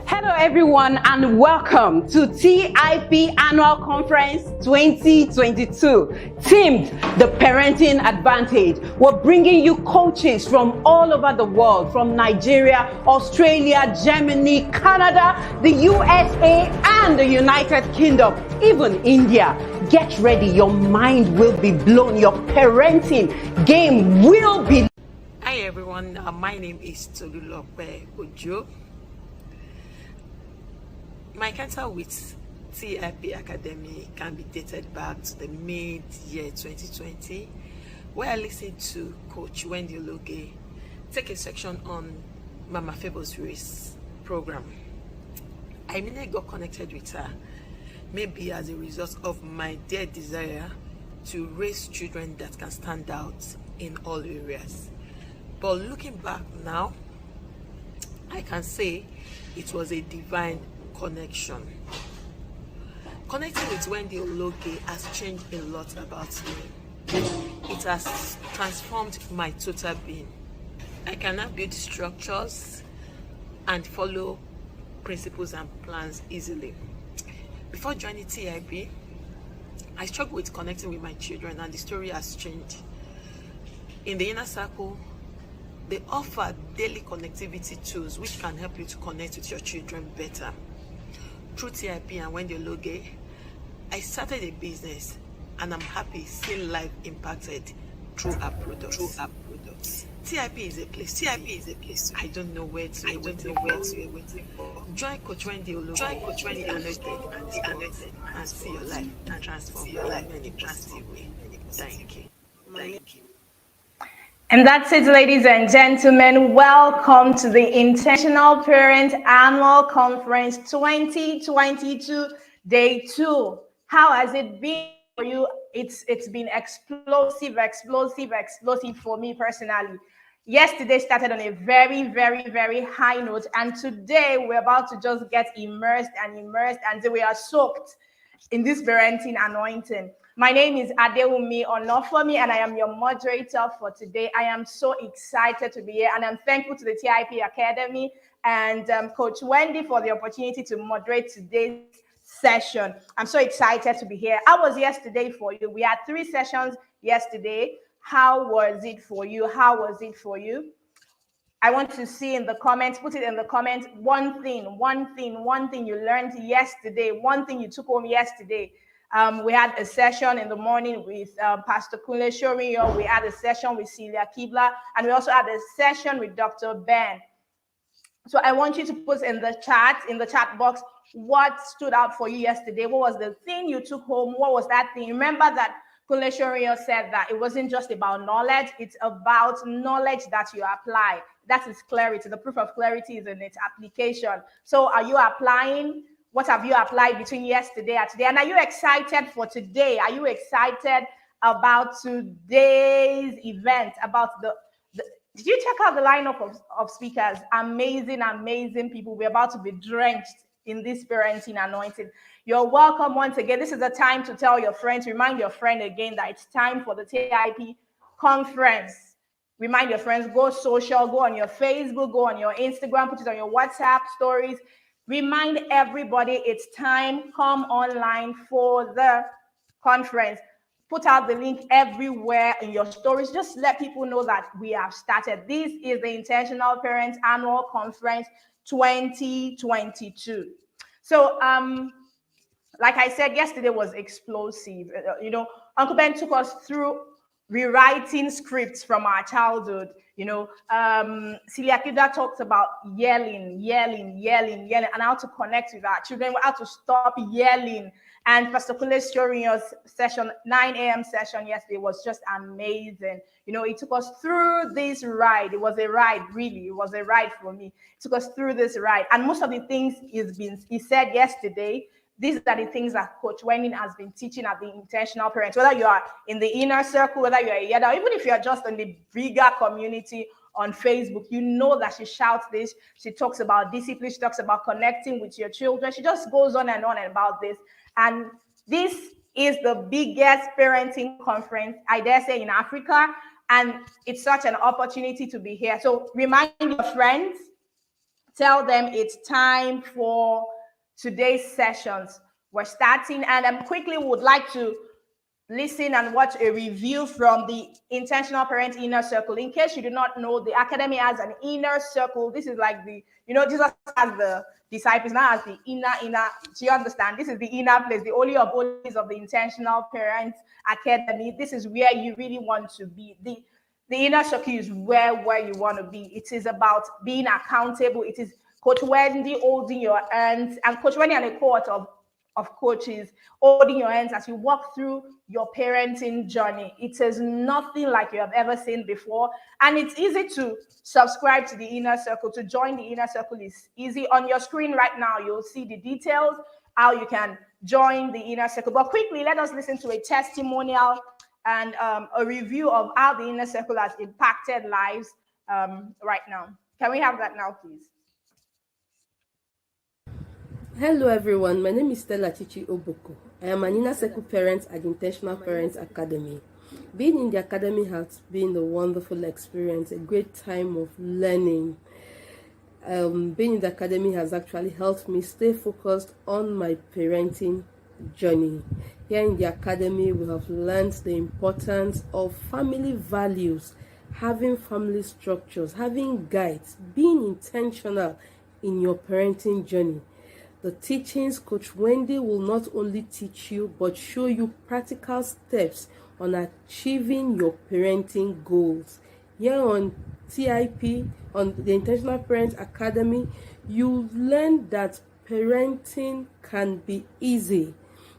Hello everyone and welcome to TIP Annual Conference 2022, themed The Parenting Advantage. We're bringing you coaches from all over the world, from Nigeria, Australia, Germany, Canada, the USA and the United Kingdom, even India. Get ready, your mind will be blown, your parenting game will be. Hi everyone, my name is Tolulope Ojo. My encounter with TIP Academy can be dated back to the mid-year 2020, where I listened to Coach Wendy Ologe take a section on Mama Favor's Race program. I immediately got connected with her, maybe as a result of my dear desire to raise children that can stand out in all areas. But looking back now, I can say it was a divine connection. Connecting with Wendy Ologe has changed a lot about me. It has transformed my total being. I can now build structures and follow principles and plans easily. Before joining TIP, I struggled with connecting with my children, and the story has changed. In the inner circle, they offer daily connectivity tools which can help you to connect with your children better. Through TIP and Wendy Ologe, I started a business, and I'm happy seeing life impacted through our products. TIP is a place. I don't know where to. Waiting for. Join Coach Wendy Ologe. The anointed, and see your life and transform your life in a positive way. Thank you. And that's it, ladies and gentlemen. Welcome to the Intentional Parent Annual Conference 2022, Day 2. How has it been for you? It's been explosive for me personally. Yesterday started on a very, very, very high note, and today we're about to just get immersed, and we are soaked in this parenting anointing. My name is Adewumi Onofomi, and I am your moderator for today. I am so excited to be here, and I'm thankful to the TIP Academy and Coach Wendy for the opportunity to moderate today's session. I'm so excited to be here. How was yesterday for you? We had 3 sessions yesterday. How was it for you? I want to see in the comments, put it in the comments, one thing you learned yesterday, one thing you took home yesterday. We had a session in the morning with Pastor Kunle Shorinyo. We had a session with Celia Kibla, and we also had a session with Dr. Ben. So I want you to put in the chat box, what stood out for you yesterday? What was the thing you took home? What was that thing? Remember that Kunle Shorinyo said that it wasn't just about knowledge, it's about knowledge that you apply. That is clarity. The proof of clarity is in its application. So are you applying? What have you applied between yesterday and today? And are you excited for today? Are you excited about today's event? Did you check out the lineup of speakers? Amazing people. We're about to be drenched in this parenting anointing. You're welcome once again. This is the time to tell your friends, remind your friend again that it's time for the TIP conference. Remind your friends, go social, go on your Facebook, go on your Instagram, put it on your WhatsApp stories. Remind everybody it's time. Come online for the conference. Put out the link everywhere in your stories. Just let people know that we have started. This is the Intentional Parents Annual Conference 2022. So, like I said, yesterday was explosive. Uncle Ben took us through rewriting scripts from our childhood. Celia Kibla talks about yelling, and how to connect with our children, how to stop yelling. And Pastor Kunle Shorinyo's session, 9 a.m. session yesterday was just amazing. It took us through this ride. It was a ride, really. It was a ride for me. It took us through this ride. And most of the things he said yesterday, these are the things that Coach Wendy has been teaching at the Intentional Parents, whether you are in the inner circle, whether you're a Yeda, or even if you're just in the bigger community on Facebook, you know that she shouts this. She talks about discipline. She talks about connecting with your children. She just goes on and about this. And this is the biggest parenting conference, I dare say, in Africa. And it's such an opportunity to be here. So remind your friends, tell them it's time for today's sessions. We're starting, and I quickly would like to listen and watch a review from the Intentional Parent Inner Circle. In case you do not know, the Academy has an inner circle. This is like the, Jesus has the disciples, now has the inner. Do you understand? This is the inner place, the Holy of Holies of the Intentional Parent Academy. This is where you really want to be. The inner circle is where you want to be. It is about being accountable. It is Coach Wendy holding your hands, and Coach Wendy and a cohort of coaches holding your hands as you walk through your parenting journey. It is nothing like you have ever seen before. And it's easy to subscribe to the inner circle. To join the inner circle is easy. On your screen right now, you'll see the details, how you can join the inner circle. But quickly, let us listen to a testimonial and a review of how the inner circle has impacted lives right now. Can we have that now, please? Hello everyone, my name is Stella Chichi Oboko. I am an inner circle parent at Intentional Parents Academy. Being in the academy has been a wonderful experience, a great time of learning. Being in the academy has actually helped me stay focused on my parenting journey. Here in the academy, we have learned the importance of family values, having family structures, having guides, being intentional in your parenting journey. The teachings, Coach Wendy will not only teach you, but show you practical steps on achieving your parenting goals. Here on TIP, on the Intentional Parents Academy, you learn that parenting can be easy.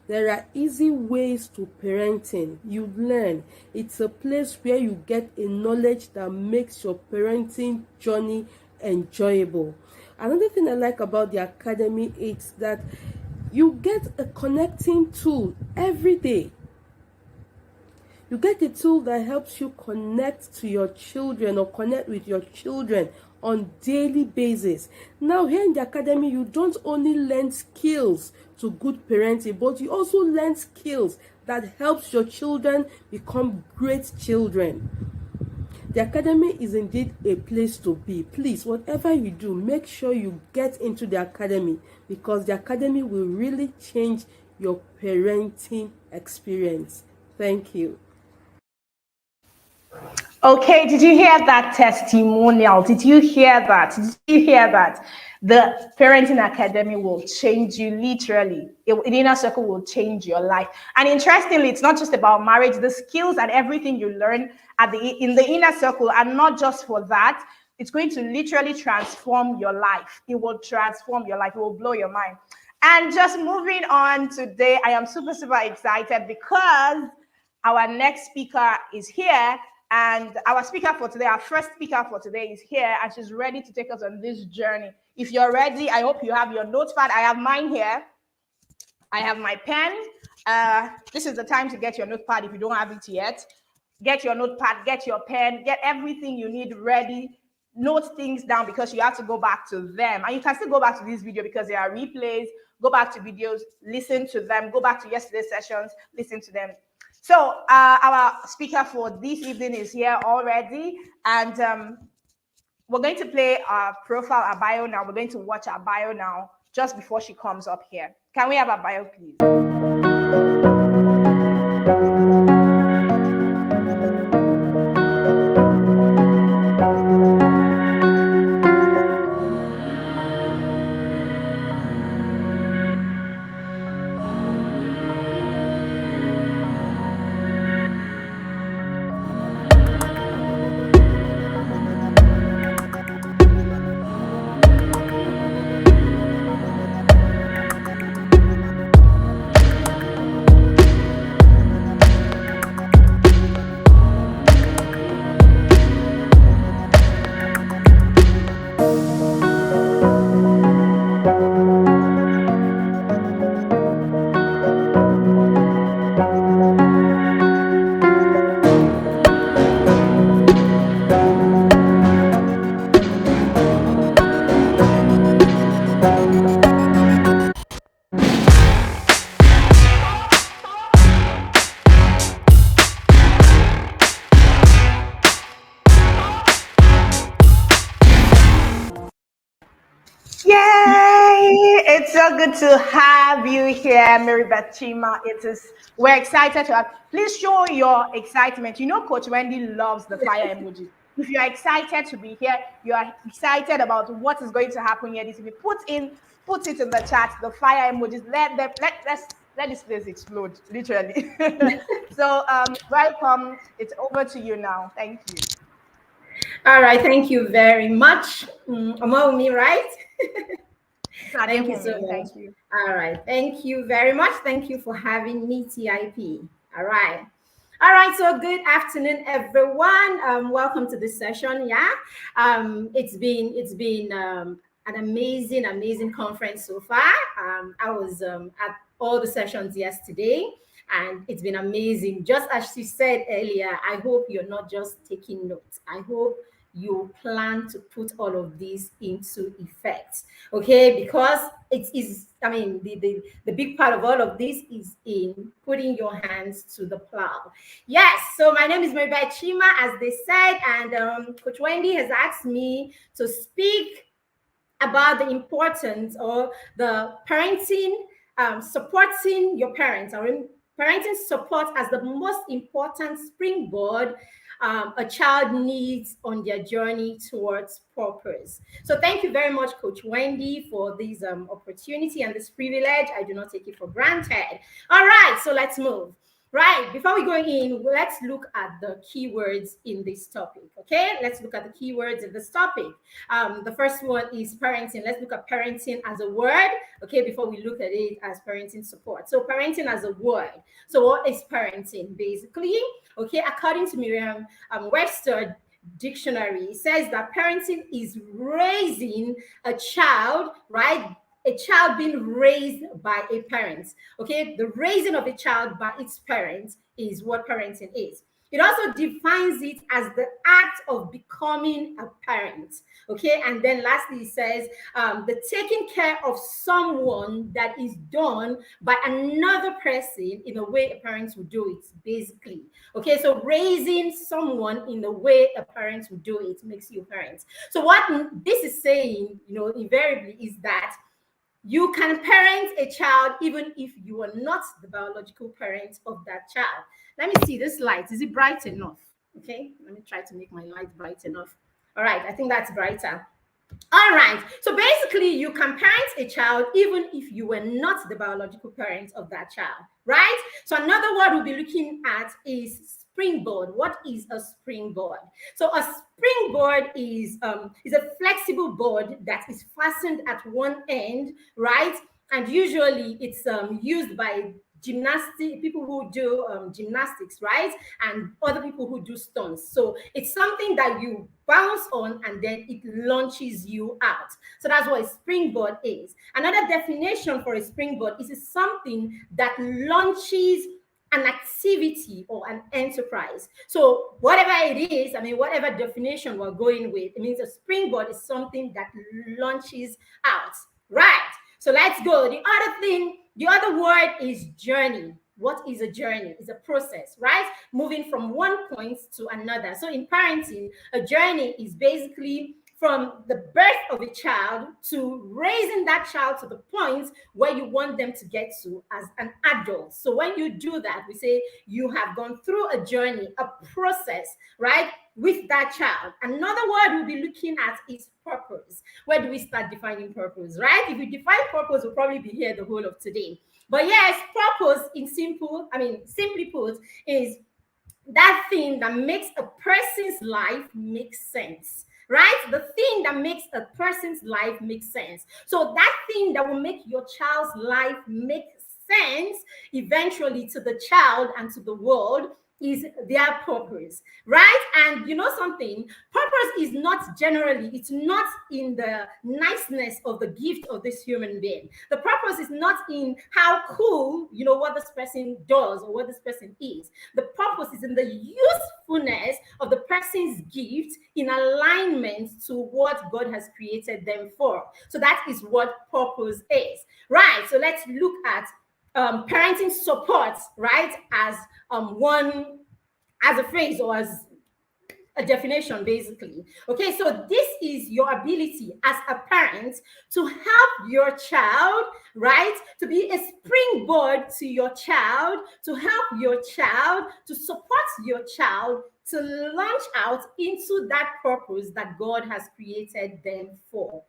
There are easy ways to parenting. You learn. It's a place where you get a knowledge that makes your parenting journey enjoyable. Another thing I like about the academy is that you get a connecting tool every day. You get a tool that helps you connect to your children or connect with your children on daily basis. Now here in the academy, you don't only learn skills to good parenting, but you also learn skills that helps your children become great children. The academy is indeed a place to be. Please, whatever you do, make sure you get into the academy, because the academy will really change your parenting experience. Thank you. Okay, did you hear that testimonial? Did you hear that? Did you hear that? The Parenting Academy will change you literally. The inner circle will change your life. And interestingly, it's not just about marriage. The skills and everything you learn in the inner circle are not just for that. It's going to literally transform your life. It will transform your life. It will blow your mind. And just moving on today, I am super excited because our next speaker is here. And our speaker for today, our first speaker for today is here, and she's ready to take us on this journey. If you're ready, I hope you have your notepad. I have mine here. I have my pen. This is the time to get your notepad if you don't have it yet. Get your notepad, get your pen, get everything you need ready. Note things down because you have to go back to them. And you can still go back to this video because there are replays. Go back to videos, listen to them. Go back to yesterday's sessions, listen to them. So our speaker for this evening is here already, and we're going to play our profile, our bio now. We're going to watch our bio now just before she comes up here. Can we have our bio, please? It's so good to have you here, Mary Beth Chima. We're excited to have. Please show your excitement. You know, Coach Wendy loves the fire emoji. If you're excited to be here, you are excited about what is going to happen here this week, put it in the chat, the fire emojis. Let this place explode, literally. So welcome. It's over to you now. Thank you. All right, thank you very much. Among me, right? Thank you so much. Thank you. All right, thank you very much. Thank you for having me, TIP. All right. All right, so good afternoon, everyone. Welcome to this session. Yeah, it's been an amazing conference so far. I was at all the sessions yesterday, and it's been amazing. Just as she said earlier, I hope you're not just taking notes. I hope you plan to put all of this into effect, okay? Because it is, I mean, the big part of all of this is in putting your hands to the plow. Yes, so my name is Maribel Chima, as they said, and Coach Wendy has asked me to speak about the importance or the parenting, supporting your parents, or parenting support as the most important springboard a child needs on their journey towards purpose. So thank you very much, Coach Wendy, for this opportunity and this privilege. I do not take it for granted. All right, so let's move. Right, before we go in, let's look at the keywords in this topic, okay? Let's look at the keywords in this topic. The first one is parenting. Let's look at parenting as a word, okay, before we look at it as parenting support. So parenting as a word. So what is parenting, basically? Okay, according to Merriam-Webster dictionary, it says that parenting is raising a child, right? A child being raised by a parent. Okay, the raising of a child by its parents is what parenting is. It also defines it as the act of becoming a parent. Okay, and then lastly, it says the taking care of someone that is done by another person in a way a parent would do it, basically. Okay, so raising someone in the way a parent would do it makes you a parent. So what this is saying, you know, invariably is that you can parent a child even if you are not the biological parent of that child. Let me see this light. Is it bright enough? Okay, let me try to make my light bright enough. All right, I think that's brighter. All right, so basically you can parent a child even if you were not the biological parent of that child, right? So another word we'll be looking at is springboard. What is a springboard? So a springboard is a flexible board that is fastened at one end, right? And usually it's used by people who do gymnastics, right? And other people who do stunts. So it's something that you bounce on and then it launches you out. So that's what a springboard is. Another definition for a springboard is something that launches an activity or an enterprise. So whatever it is, I mean, whatever definition we're going with, it means a springboard is something that launches out, right? So let's go. The other word is journey. What is a journey? It's a process, right? Moving from one point to another. So in parenting, a journey is basically from the birth of a child to raising that child to the point where you want them to get to as an adult. So when you do that, we say you have gone through a journey, a process, right, with that child. Another word we'll be looking at is purpose. Where do we start defining purpose, right? If we define purpose, we'll probably be here the whole of today. But yes, purpose simply put, is that thing that makes a person's life make sense. Right? The thing that makes a person's life make sense. So that thing that will make your child's life make sense eventually to the child and to the world is their purpose, right? And you know something, purpose is not generally, it's not in the niceness of the gift of this human being. The purpose is not in how cool, you know, what this person does or what this person is. The purpose is in the usefulness of the person's gift in alignment to what God has created them for. So that is what purpose is, right? So let's look at parenting support, right, as a phrase or as a definition, basically. Okay, so this is your ability as a parent to help your child, right? To be a springboard to your child, to help your child, to support your child, to launch out into that purpose that God has created them for.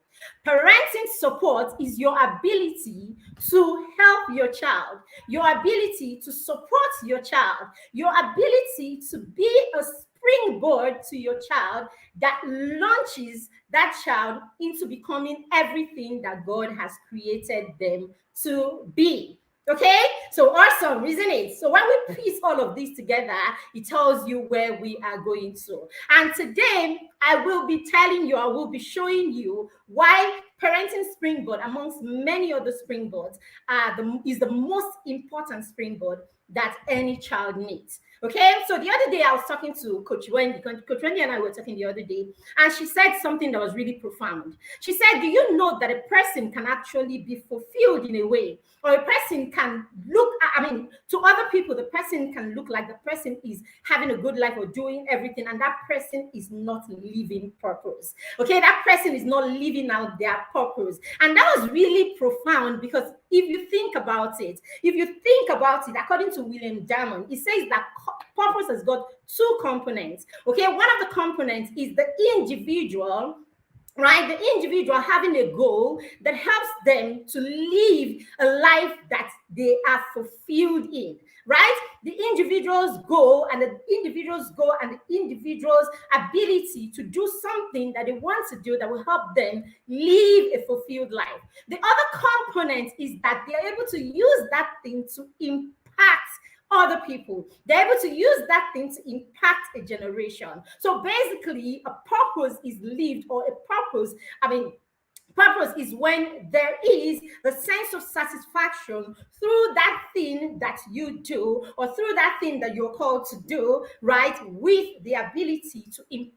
Parenting support is your ability to help your child, your ability to support your child, your ability to be a springboard to your child that launches that child into becoming everything that God has created them to be. Okay, so awesome, isn't it? So when we piece all of this together, it tells you where we are going to. And today, I will be telling you, I will be showing you why parenting springboard, amongst many other springboards, is the most important springboard that any child needs. Okay, so the other day I was talking to Coach Wendy. Coach Wendy and I were talking the other day, and she said something that was really profound. She said, do you know that a person can actually be fulfilled in a way, or a person can look, to other people, the person can look like the person is having a good life or doing everything, and that person is not living purpose. Okay, that person is not living out their purpose. And that was really profound, because if you think about it, according to William Diamond, it says that purpose has got two components. Okay, one of the components is the individual, right? The individual having a goal that helps them to live a life that they are fulfilled in, right? The individual's goal and the individual's ability to do something that they want to do that will help them live a fulfilled life. The other component is that they're able to use that thing to impact other people. They're able to use that thing to impact a generation. So basically, a purpose is lived, or a purpose is when there is the sense of satisfaction through that thing that you do, or through that thing that you're called to do, right? With the ability to impact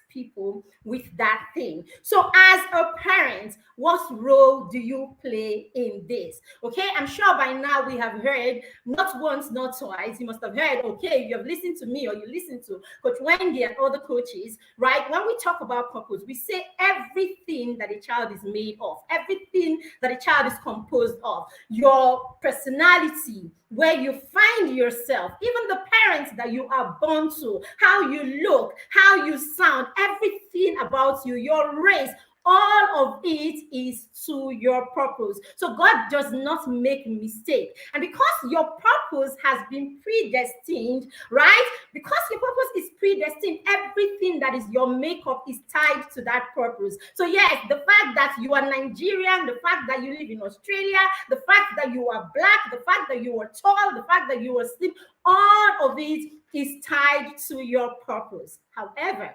people with that thing. So as a parent, what role do you play in this? Okay, I'm sure by now we have heard, not once, not twice, you must have heard, okay, you have listened to me, or you listen to Coach Wendy and other coaches, right? When we talk about purpose, we say everything that a child is made of, everything that a child is composed of, your personality, where you find yourself, even the parents that you are born to, how you look, how you sound, everything about you, your race, all of it is to your purpose. So God does not make mistake. And because your purpose has been predestined, right? Because your purpose is predestined, everything that is your makeup is tied to that purpose. So yes, the fact that you are Nigerian, the fact that you live in Australia, the fact that you are black, the fact that you are tall, the fact that you are slim, all of it is tied to your purpose. However,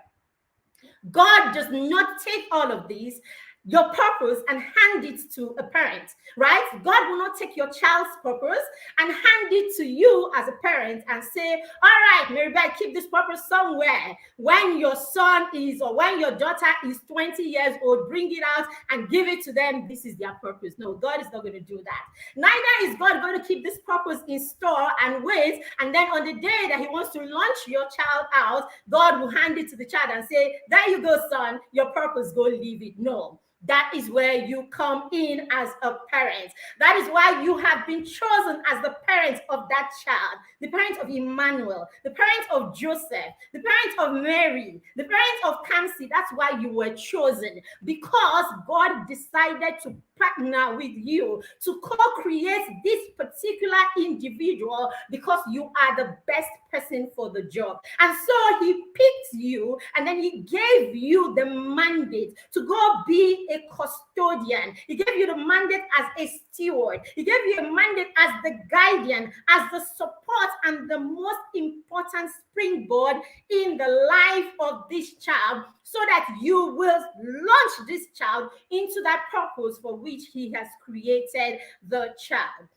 God does not take all of these, your purpose, and hand it to a parent, right? God will not take your child's purpose and hand it to you as a parent and say, all right, Maribel, keep this purpose somewhere. When your son is, or when your daughter is 20 years old, bring it out and give it to them. This is their purpose. No, God is not going to do that. Neither is God going to keep this purpose in store and wait, and then on the day that he wants to launch your child out, God will hand it to the child and say, there you go, son, your purpose, go live it. No. That is where you come in as a parent. That is why you have been chosen as the parent of that child, the parent of Emmanuel, the parent of Joseph, the parent of Mary, the parent of Kamsi. That's why you were chosen, because God decided to partner with you to co-create this particular individual, because you are the best person for the job. And so he picked you, and then he gave you the mandate to go be a custodian. He gave you the mandate as a steward. He gave you a mandate as the guardian, as the support, and the most important springboard in the life of this child, so that you will launch this child into that purpose for which he has created the child.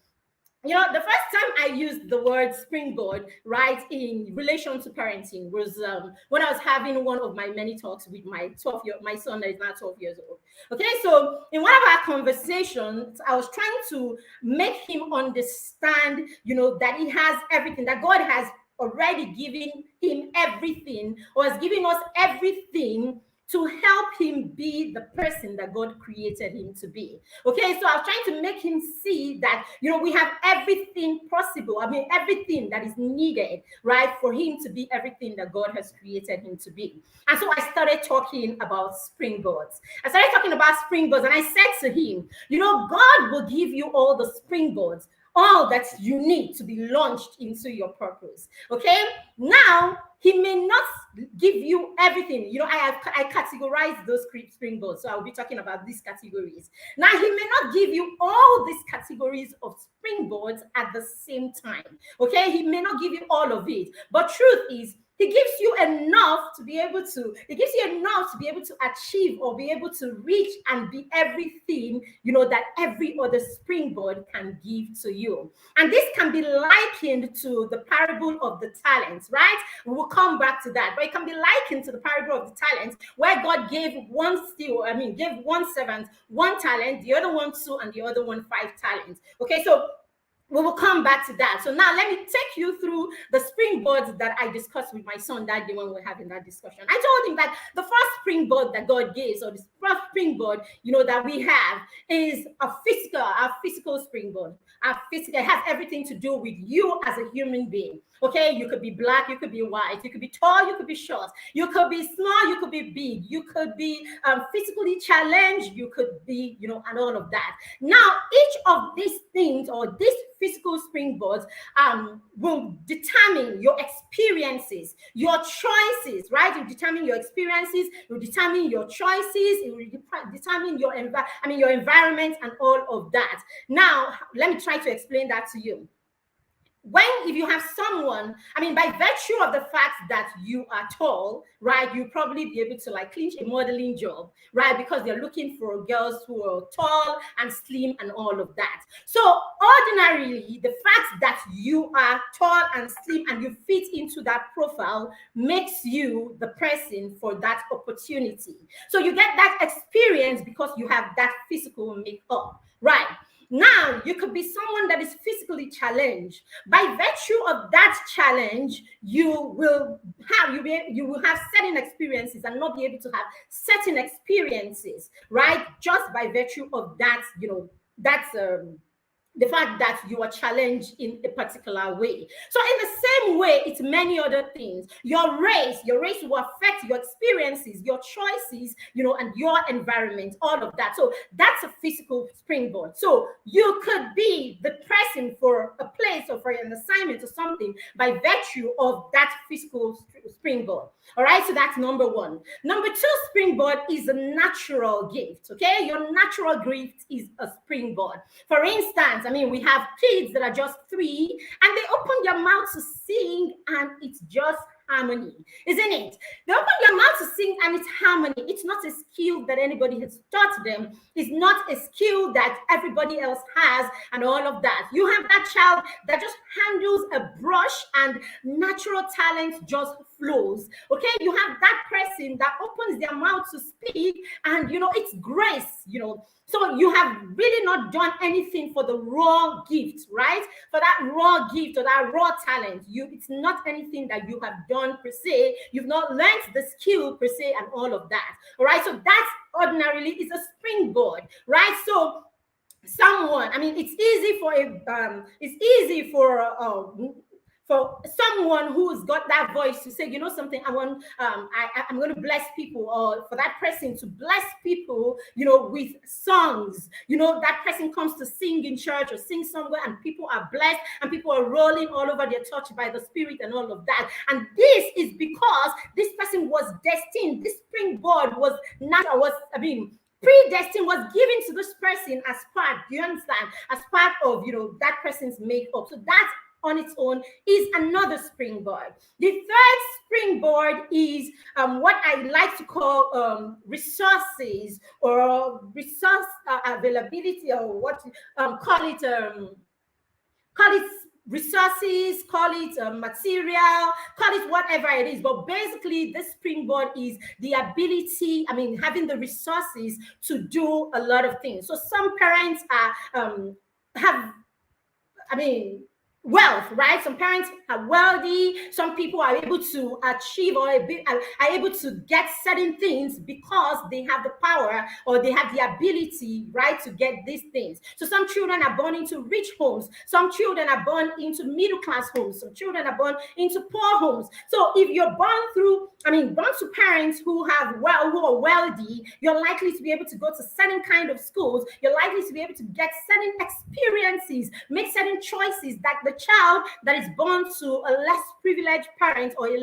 You know, the first time I used the word springboard, right, in relation to parenting was when I was having one of my many talks with my son that is now 12 years old. Okay, so in one of our conversations, I was trying to make him understand, you know, that he has everything, that God has already given him everything, or has given us everything to help him be the person that God created him to be. Okay, so I was trying to make him see that, we have everything possible. I mean, everything that is needed, right, for him to be everything that God has created him to be. And so I started talking about springboards. And I said to him, God will give you all the springboards, all that you need to be launched into your purpose. Okay, now he may not give you everything. I categorize those springboards, so I'll be talking about these categories. Now, he may not give you all these categories of springboards at the same time. Okay, he may not give you all of it, but truth is, he gives you enough to be able to achieve or be able to reach and be everything, that every other springboard can give to you. And this can be likened to the parable of the talents, right? We'll come back to that, but it can be likened to the parable of the talents, where God gave one servant 1 talent, the other one 2, and the other one 5 talents. Okay, so we will come back to that. So now let me take you through the springboards that I discussed with my son that day when we were having that discussion. I told him that the first springboard that God gives, or the first springboard, that we have, is our physical springboard. It has everything to do with you as a human being. Okay, you could be black, you could be white, you could be tall, you could be short, you could be small, you could be big, you could be physically challenged, you could be, and all of that. Now, each of these things, or these physical springboards, will determine your experiences, your choices, right? You determine your experiences, you determine your choices, it will determine your environment and all of that. Now, let me try to explain that to you. If you have someone, by virtue of the fact that you are tall, right, you'll probably be able to clinch a modeling job, right, because they're looking for girls who are tall and slim and all of that. So ordinarily, the fact that you are tall and slim and you fit into that profile makes you the person for that opportunity. So you get that experience because you have that physical makeup, right? Now, you could be someone that is physically challenged. By virtue of that challenge, you will have certain experiences and not be able to have certain experiences, right? Just by virtue of that, the fact that you are challenged in a particular way. So in the same way, it's many other things. Your race will affect your experiences, your choices, and your environment, all of that. So that's a physical springboard. So you could be the person for a place or for an assignment or something by virtue of that physical springboard. All right, so that's number 1. Number 2 springboard is a natural gift. Okay, your natural gift is a springboard. For instance, we have kids that are just 3 and they open their mouth to sing and it's just harmony, isn't it? They open their mouth to sing and it's harmony. It's not a skill that anybody has taught them. It's not a skill that everybody else has and all of that. You have that child that just handles a brush and natural talent just flows. Okay, you have that person that opens their mouth to speak and it's grace, So you have really not done anything for the raw gift, right? For that raw gift or that raw talent. It's not anything that you have done per se. You've not learned the skill per se and all of that. All right. So that ordinarily is a springboard, right? So someone, it's easy for someone who's got that voice to say, something, I'm going to bless people, or for that person to bless people, with songs. That person comes to sing in church or sing somewhere and people are blessed and people are rolling all over their touch by the Spirit and all of that. And this is because this person was destined. This springboard was predestined, was given to this person as part, do you understand? As part of, that person's makeup. So that's on its own is another springboard. The third springboard is what I like to call resources or resource availability, or what call it resources, call it material, call it whatever it is. But basically, this springboard is the ability, having the resources to do a lot of things. So some parents wealth, right? Some parents are wealthy. Some people are able to achieve or are able to get certain things because they have the power or they have the ability, right, to get these things. So some children are born into rich homes. Some children are born into middle class homes. Some children are born into poor homes. So if you're born to parents who are wealthy, you're likely to be able to go to certain kind of schools. You're likely to be able to get certain experiences, make certain choices that the child that is born to a less privileged parent or a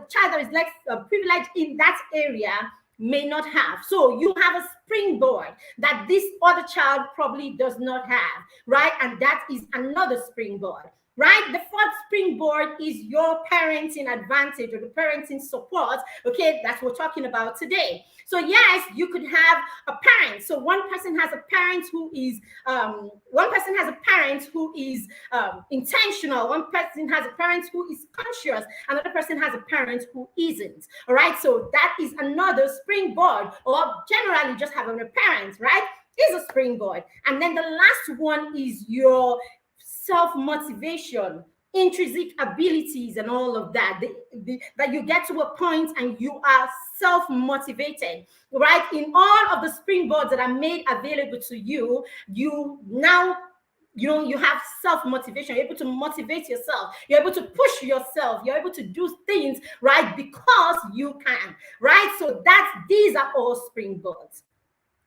child that is less privileged in that area may not have. So you have a springboard that this other child probably does not have, right? And that is another springboard. Right? The fourth springboard is your parenting advantage or the parenting support. Okay, that's what we're talking about today. So yes, you could have a parent. So one person has a parent who is intentional. One person has a parent who is conscious. Another person has a parent who isn't. All right. So that is another springboard, or generally just having a parent, right? Is a springboard. And then the last one is your self-motivation, intrinsic abilities, and all of that. That you get to a point and you are self-motivated, right? In all of the springboards that are made available to you, you have self-motivation. You're able to motivate yourself. You're able to push yourself. You're able to do things, right? Because you can, right? So these are all springboards.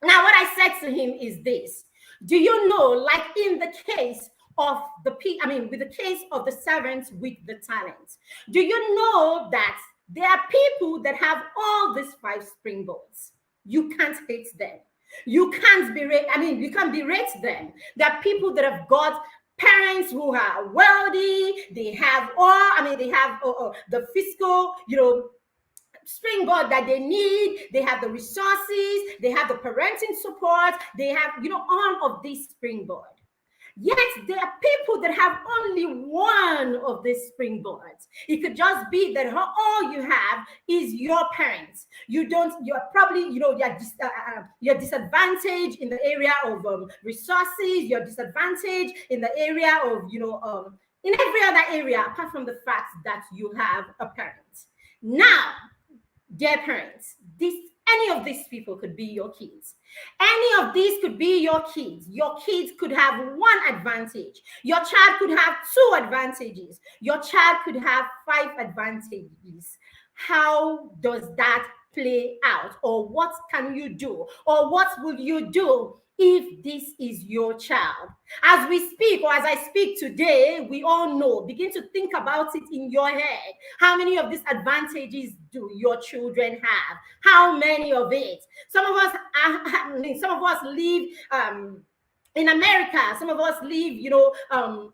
Now, what I said to him is this. Do you know, like in the case of with the case of the servants with the talents, do you know that there are people that have all these 5 springboards? You can't hate them. You can't berate them. There are people that have got parents who are wealthy. They have the fiscal, springboard that they need. They have the resources. They have the parenting support. They have, all of these springboard. Yet there are people that have only one of these springboards. It could just be that all you have is your parents. You're probably, you're disadvantaged in the area of resources. You're disadvantaged in the area of, in every other area, apart from the fact that you have a parent. Now, dear parents, any of these people could be your kids. Any of these could be your kids. Your kids could have one advantage. Your child could have 2 advantages. Your child could have 5 advantages. How does that play out? Or what can you do? Or what will you do if this is your child? As we speak, or as I speak today, we all know, begin to think about it in your head. How many of these advantages do your children have? How many of it? Some of us live in America. Some of us live,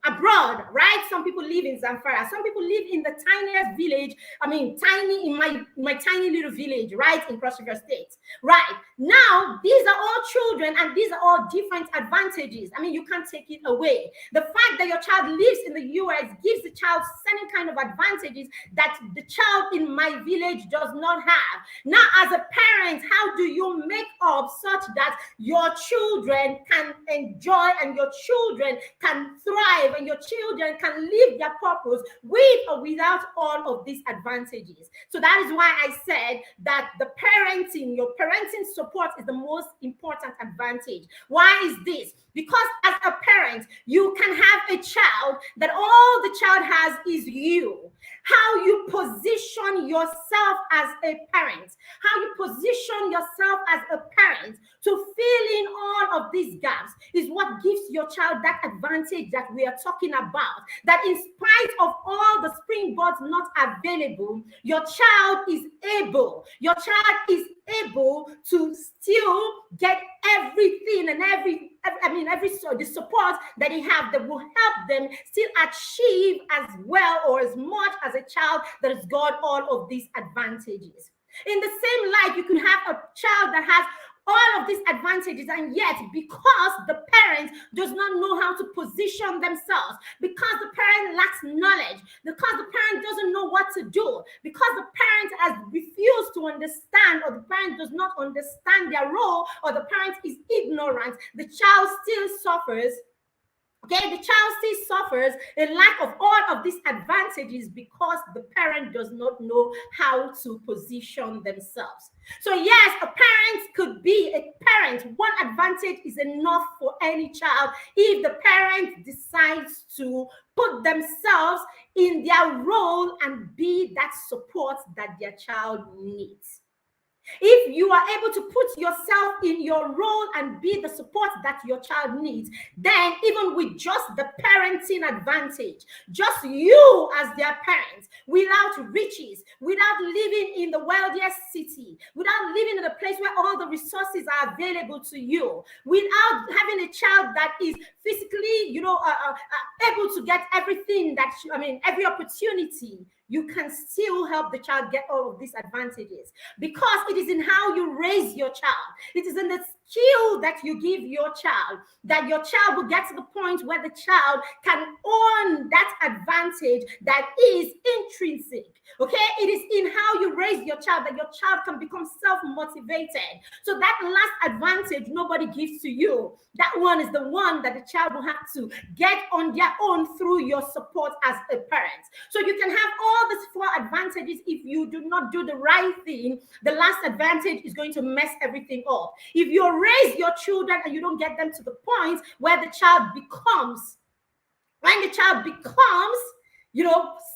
abroad, right? Some people live in Zamfara. Some people live in the tiniest village. Tiny in my tiny little village, right, in Cross River State, right? Now, these are all children, and these are all different advantages. You can't take it away. The fact that your child lives in the US gives the child certain kind of advantages that the child in my village does not have. Now, as a parent, how do you make up such that your children can enjoy and your children can thrive and your children can live their purpose with or without all of these advantages? So that is why I said that your parenting support is the most important advantage. Why is this? Because as a parent, you can have a child that all the child has is you. How you position yourself as a parent, how you position yourself as a parent to fill in all of these gaps is what gives your child that advantage that we are talking about. That in spite of all the springboards not available, your child is able to still get everything and the support that he have that will help them still achieve as well or as much as a child that has got all of these advantages. In the same light, you can have a child that has all of these advantages, and yet because the parent does not know how to position themselves, because the parent lacks knowledge, because the parent doesn't know what to do, because the parent has refused to understand, or the parent does not understand their role, or the parent is ignorant, the child still suffers Okay, the child still suffers a lack of all of these advantages because the parent does not know how to position themselves. So yes, a parent could be a parent. One advantage is enough for any child if the parent decides to put themselves in their role and be that support that their child needs. If you are able to put yourself in your role and be the support that your child needs, then even with just the parenting advantage, just you as their parents, without riches, without living in the wealthiest city, without living in a place where all the resources are available to you, without having a child that is physically, able to get everything every opportunity, you can still help the child get all of these advantages, because it is in how you raise your child. It is in the skill that you give your child that your child will get to the point where the child can own that advantage that is intrinsic. Okay, it is in how you raise your child that your child can become self-motivated. So that last advantage nobody gives to you. That one is the one that the child will have to get on their own through your support as a parent. So you can have all these 4 advantages. If you do not do the right thing, the last advantage is going to mess everything up. If you raise your children and you don't get them to the point where the child becomes,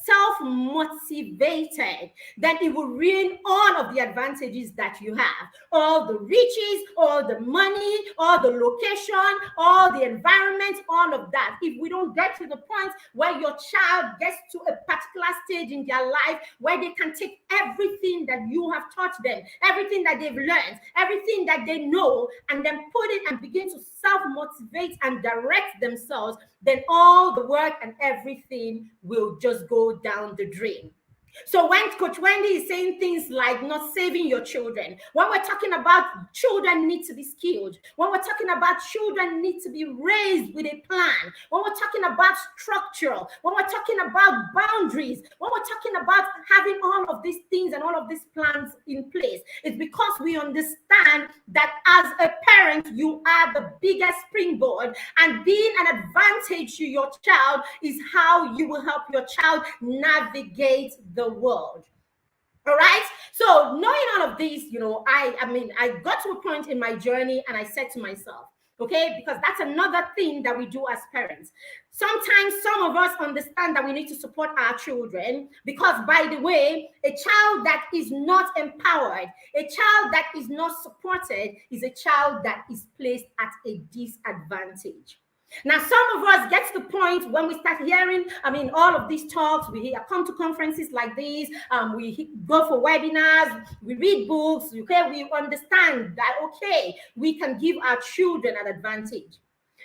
self-motivated, then it will ruin all of the advantages that you have. All the riches, all the money, all the location, all the environment, all of that. If we don't get to the point where your child gets to a particular stage in their life where they can take everything that you have taught them, everything that they've learned, everything that they know, and then put it and begin to self-motivate and direct themselves, then all the work and everything will just go down the drain. So when Coach Wendy is saying things like not saving your children, when we're talking about children need to be skilled, when we're talking about children need to be raised with a plan, when we're talking about structural, when we're talking about boundaries, when we're talking about having all of these things and all of these plans in place, it's because we understand that as a parent, you are the biggest springboard, and being an advantage to your child is how you will help your child navigate the world. All right. So knowing all of these, I got to a point in my journey and I said to myself, okay, because that's another thing that we do as parents. Sometimes some of us understand that we need to support our children because, by the way, a child that is not empowered, a child that is not supported is a child that is placed at a disadvantage. Now, some of us get to the point when we start hearing, all of these talks, we come to conferences like these, we go for webinars, we read books, okay, we understand that, okay, we can give our children an advantage.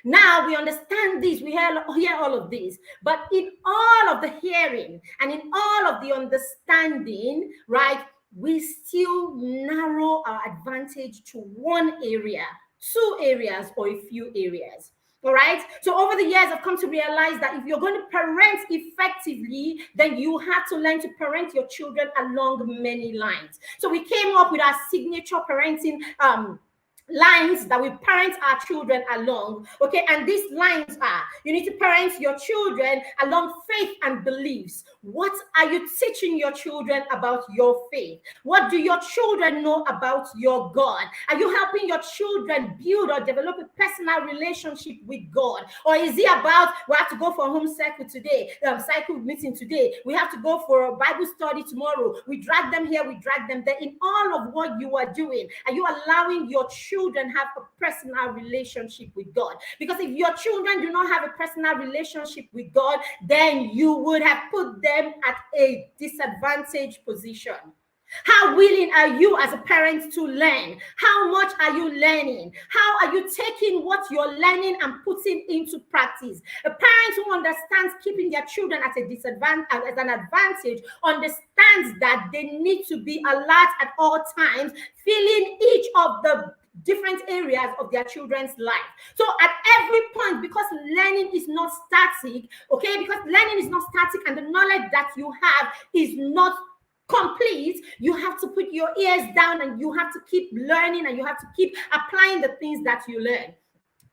Now we understand this, we hear all of this, but in all of the hearing and in all of the understanding, right, we still narrow our advantage to one area, 2 areas, or a few areas. All right. So over the years, I've come to realize that if you're going to parent effectively, then you have to learn to parent your children along many lines. So we came up with our signature parenting lines that we parent our children along. Okay, and these lines are: you need to parent your children along faith and beliefs. What are you teaching your children about your faith? What do your children know about your God? Are you helping your children build or develop a personal relationship with God? Or is it about, we have to go for a home cycle today, cycle meeting today, we have to go for a Bible study tomorrow, we drag them here, we drag them there? In all of what you are doing, are you allowing your children have a personal relationship with God? Because if your children do not have a personal relationship with God, then you would have put them at a disadvantaged position. How willing are you as a parent to learn? How much are you learning? How are you taking what you're learning and putting into practice? A parent who understands keeping their children at a disadvantage, as an advantage, understands that they need to be alert at all times, feeling each of the different areas of their children's life. So at every point, because learning is not static, okay, because learning is not static and the knowledge that you have is not complete, you have to put your ears down and you have to keep learning and you have to keep applying the things that you learn.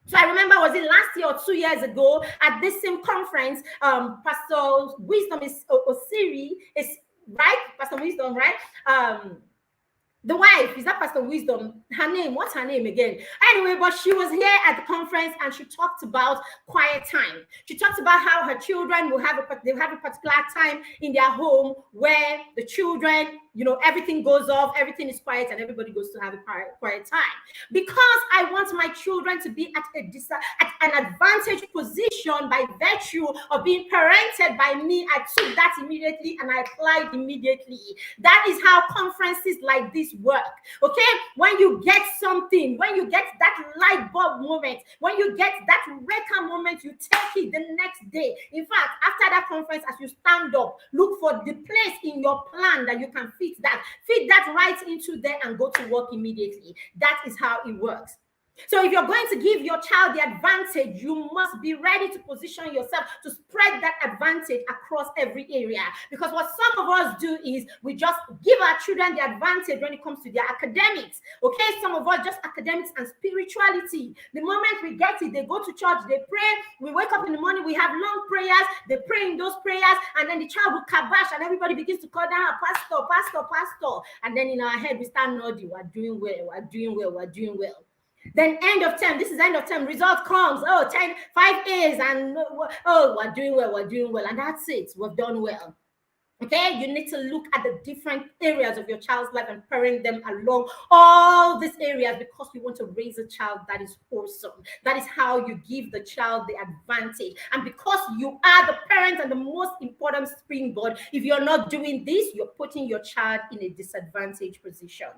So I remember, was it last year or 2 years ago at this same conference, Pastor Wisdom is Osiri is right, Pastor Wisdom, right? The wife, is that Pastor Wisdom? Her name, what's her name again? Anyway, but she was here at the conference and she talked about quiet time. She talked about how her children will have a particular time in their home where the children, everything goes off, everything is quiet, and everybody goes to have a quiet time. Because I want my children to be at an advantage position by virtue of being parented by me, I took that immediately and I applied immediately. That is how conferences like this work. Okay, when you get something, when you get that light bulb moment, when you get that wake-up moment, you take it the next day. In fact, after that conference, as you stand up, look for the place in your plan that you can fit that right into there and go to work immediately. That is how it works. So if you're going to give your child the advantage, you must be ready to position yourself to spread that advantage across every area. Because what some of us do is we just give our children the advantage when it comes to their academics. Okay, some of us just academics and spirituality. The moment we get it, they go to church, they pray, we wake up in the morning, we have long prayers, they pray in those prayers, and then the child will kabash and everybody begins to call down, pastor, pastor, pastor. And then in our head, we start nodding, we're doing well, we're doing well, we're doing well. Then end of term, this is end of term, result comes, 5 A's, and we're doing well, and that's it, we've done well. Okay, you need to look at the different areas of your child's life and parent them along all these areas, because you want to raise a child that is awesome. That is how you give the child the advantage. And because you are the parent and the most important springboard, if you're not doing this, you're putting your child in a disadvantaged position.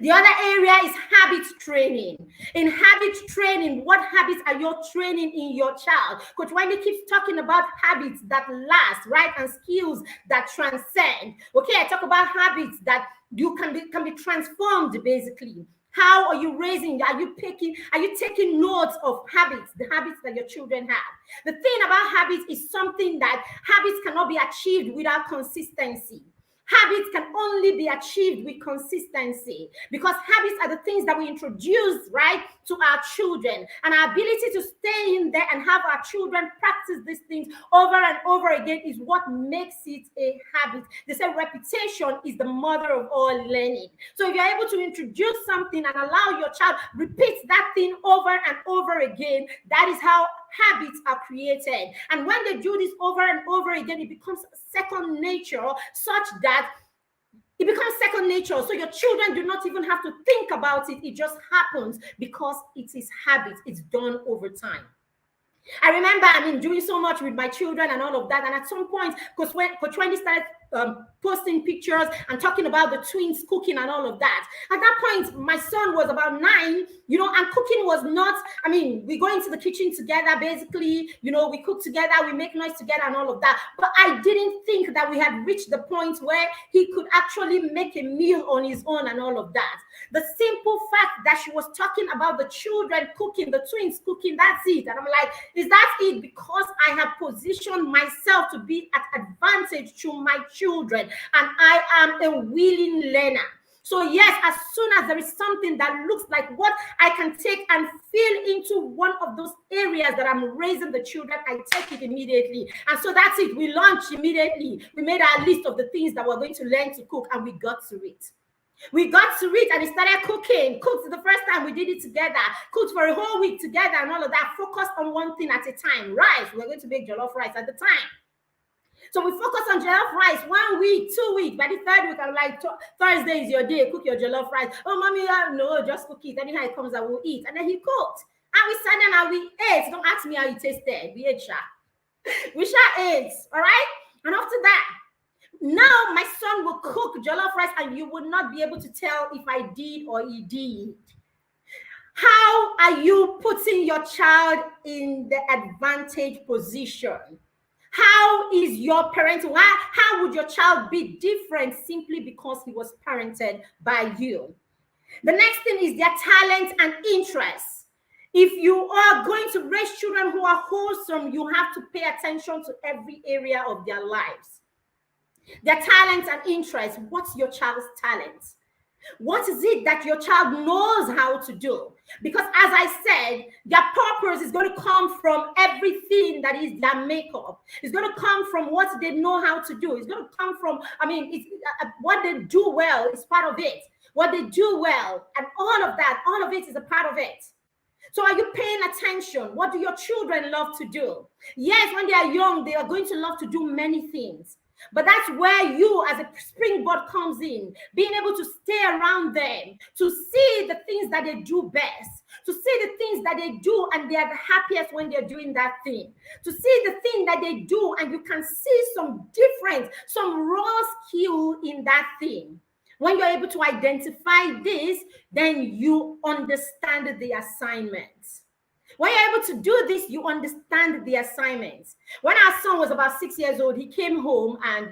The other area is habit training. In habit training, what habits are you training in your child? Coach Wendy keeps talking about habits that last, right? And skills that transcend. Okay, I talk about habits that you can be transformed, basically. How are you raising? Are you taking notes of habits, the habits that your children have? The thing about habits is something that habits cannot be achieved without consistency. Habits can only be achieved with consistency, because habits are the things that we introduce, right, to our children. And our ability to stay in there and have our children practice these things over and over again is what makes it a habit. They say repetition is the mother of all learning. So if you're able to introduce something and allow your child repeat that thing over and over again, that is how habits are created. And when they do this over and over again, it becomes second nature, such that it becomes second nature. So your children do not even have to think about it. It just happens because it is habit. It's done over time. I remember, doing so much with my children and all of that. And at some point, because when Coach Wendy started posting pictures and talking about the twins cooking and all of that, at that point, my son was about 9, and cooking was not, we go into the kitchen together, basically, we cook together, we make noise together and all of that. But I didn't think that we had reached the point where he could actually make a meal on his own and all of that. The simple fact that she was talking about the children cooking, the twins cooking, that's it. And I'm like, is that it? Because I have positioned myself to be at advantage to my children, and I am a willing learner. So yes, as soon as there is something that looks like what I can take and fill into one of those areas that I'm raising the children, I take it immediately. And so that's it. We launched immediately. We made our list of the things that we're going to learn to cook, and we got to it. We got to it and we started cooking. Cooked the first time, we did it together. Cooked for a whole week together and all of that. Focused on one thing at a time. Rice. We're going to make jollof rice at the time. So we focus on jollof rice 1 week, 2 weeks. By the third week, I'm like, Thursday is your day. Cook your jollof rice. Oh, mommy, no, just cook it. Anyhow it comes, I will eat. And then he cooked. And we sat down and we ate. Don't ask me how it tasted. We ate, we ate. All right? And after that, now my son will cook jollof rice and you would not be able to tell if I did or he did. How are you putting your child in the advantage position? How is your parenting? How would your child be different simply because he was parented by you? The next thing is their talent and interests. If you are going to raise children who are wholesome, you have to pay attention to every area of their lives. Their talents and interests. What's your child's talent? What is it that your child knows how to do? Because as I said, their purpose is going to come from everything that is their makeup. It's going to come from what they know how to do. It's going to come from, what they do well is part of it. What they do well, and all of that, all of it is a part of it. So are you paying attention? What do your children love to do? Yes, when they are young, they are going to love to do many things. But that's where you as a springboard comes in, being able to stay around them, to see the things that they do best, to see the things that they do and they are the happiest when they're doing that thing, to see the thing that they do and you can see some difference, some raw skill in that thing. When you're able to identify this, then you understand the assignments. When you're able to do this, you understand the assignments. When our son was about 6 years old, he came home and,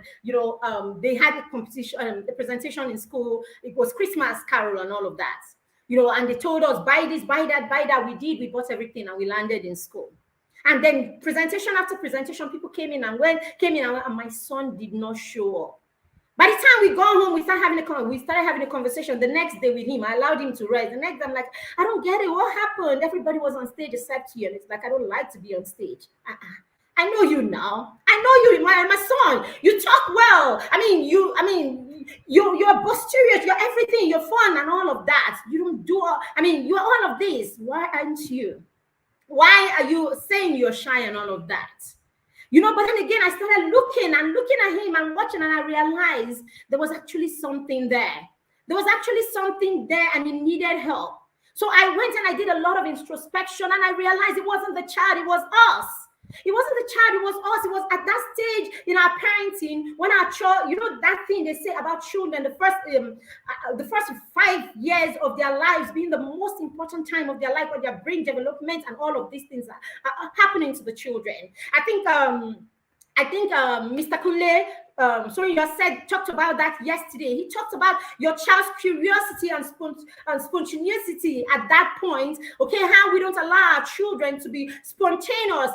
they had a competition, the presentation in school. It was Christmas Carol and all of that, and they told us, buy this, buy that, buy that. We did, we bought everything and we landed in school. And then presentation after presentation, people came in and my son did not show up. By the time we go home, we started having a conversation the next day with him. I allowed him to rest. The next day, I'm like, I don't get it. What happened? Everybody was on stage except you. And it's like, I don't like to be on stage. I know you now. I know you, my son. You talk well. You're boisterous. You're everything. You're fun and all of that. You don't do you're all of this. Why aren't you? Why are you saying you're shy and all of that? But then again, I started looking at him and watching, and I realized there was actually something there. There was actually something there, and he needed help. So I went and I did a lot of introspection, and I realized it wasn't the child, it was us. It wasn't the child, it was us. It was at that stage in our parenting when our child, that thing they say about children, the first 5 years of their lives being the most important time of their life, where their brain development and all of these things are happening to the children. I think Mr. Kunle, talked about that yesterday. He talked about your child's curiosity and spontaneity at that point. Okay, how we don't allow our children to be spontaneous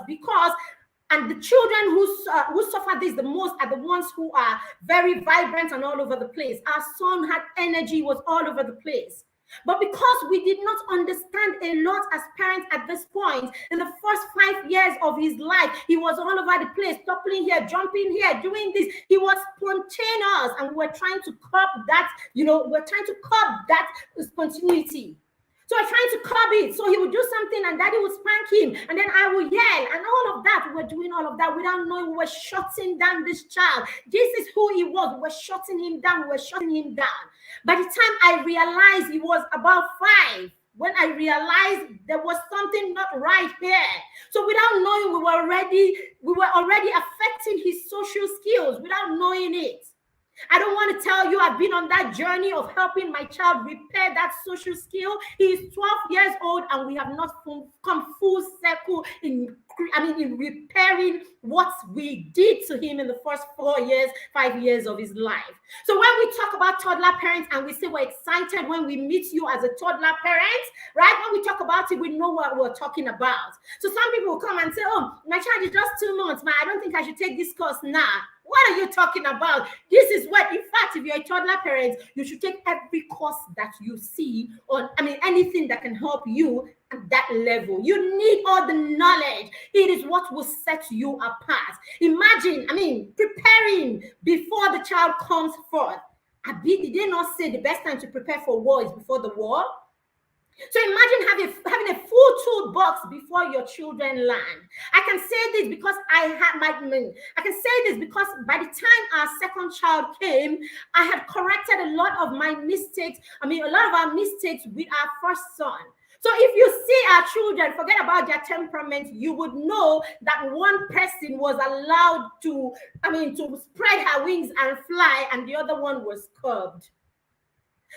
and the children who suffer this the most are the ones who are very vibrant and all over the place. Our son had energy, was all over the place. But because we did not understand a lot as parents at this point, in the first 5 years of his life, he was all over the place, toppling here, jumping here, doing this. He was spontaneous, and we were trying to curb that spontaneity. So I was trying to curb it. So he would do something and daddy would spank him. And then I would yell and all of that. We were doing all of that without knowing we were shutting down this child. This is who he was. We were shutting him down. By the time I realized he was about 5, when I realized there was something not right here. So without knowing, we were already affecting his social skills without knowing it. I don't want to tell you I've been on that journey of helping my child repair that social skill. He is 12 years old and we have not come full circle in repairing what we did to him in the first 4 years, 5 years of his life. So when we talk about toddler parents and we say we're excited when we meet you as a toddler parent, right? When we talk about it, we know what we're talking about. So some people will come and say, oh, my child is just 2 months, man. I don't think I should take this course now. What are you talking about? This is what, in fact, if you're a toddler parent, you should take every course that you see anything that can help you at that level. You need all the knowledge. It is what will set you apart. Imagine, preparing before the child comes forth. Did they not say the best time to prepare for war is before the war? So imagine having a full toolbox before your children land. I can say this because by the time our second child came, I had corrected a lot of my mistakes. A lot of our mistakes with our first son. So if you see our children, forget about their temperament, you would know that one person was allowed to spread her wings and fly, and the other one was curbed.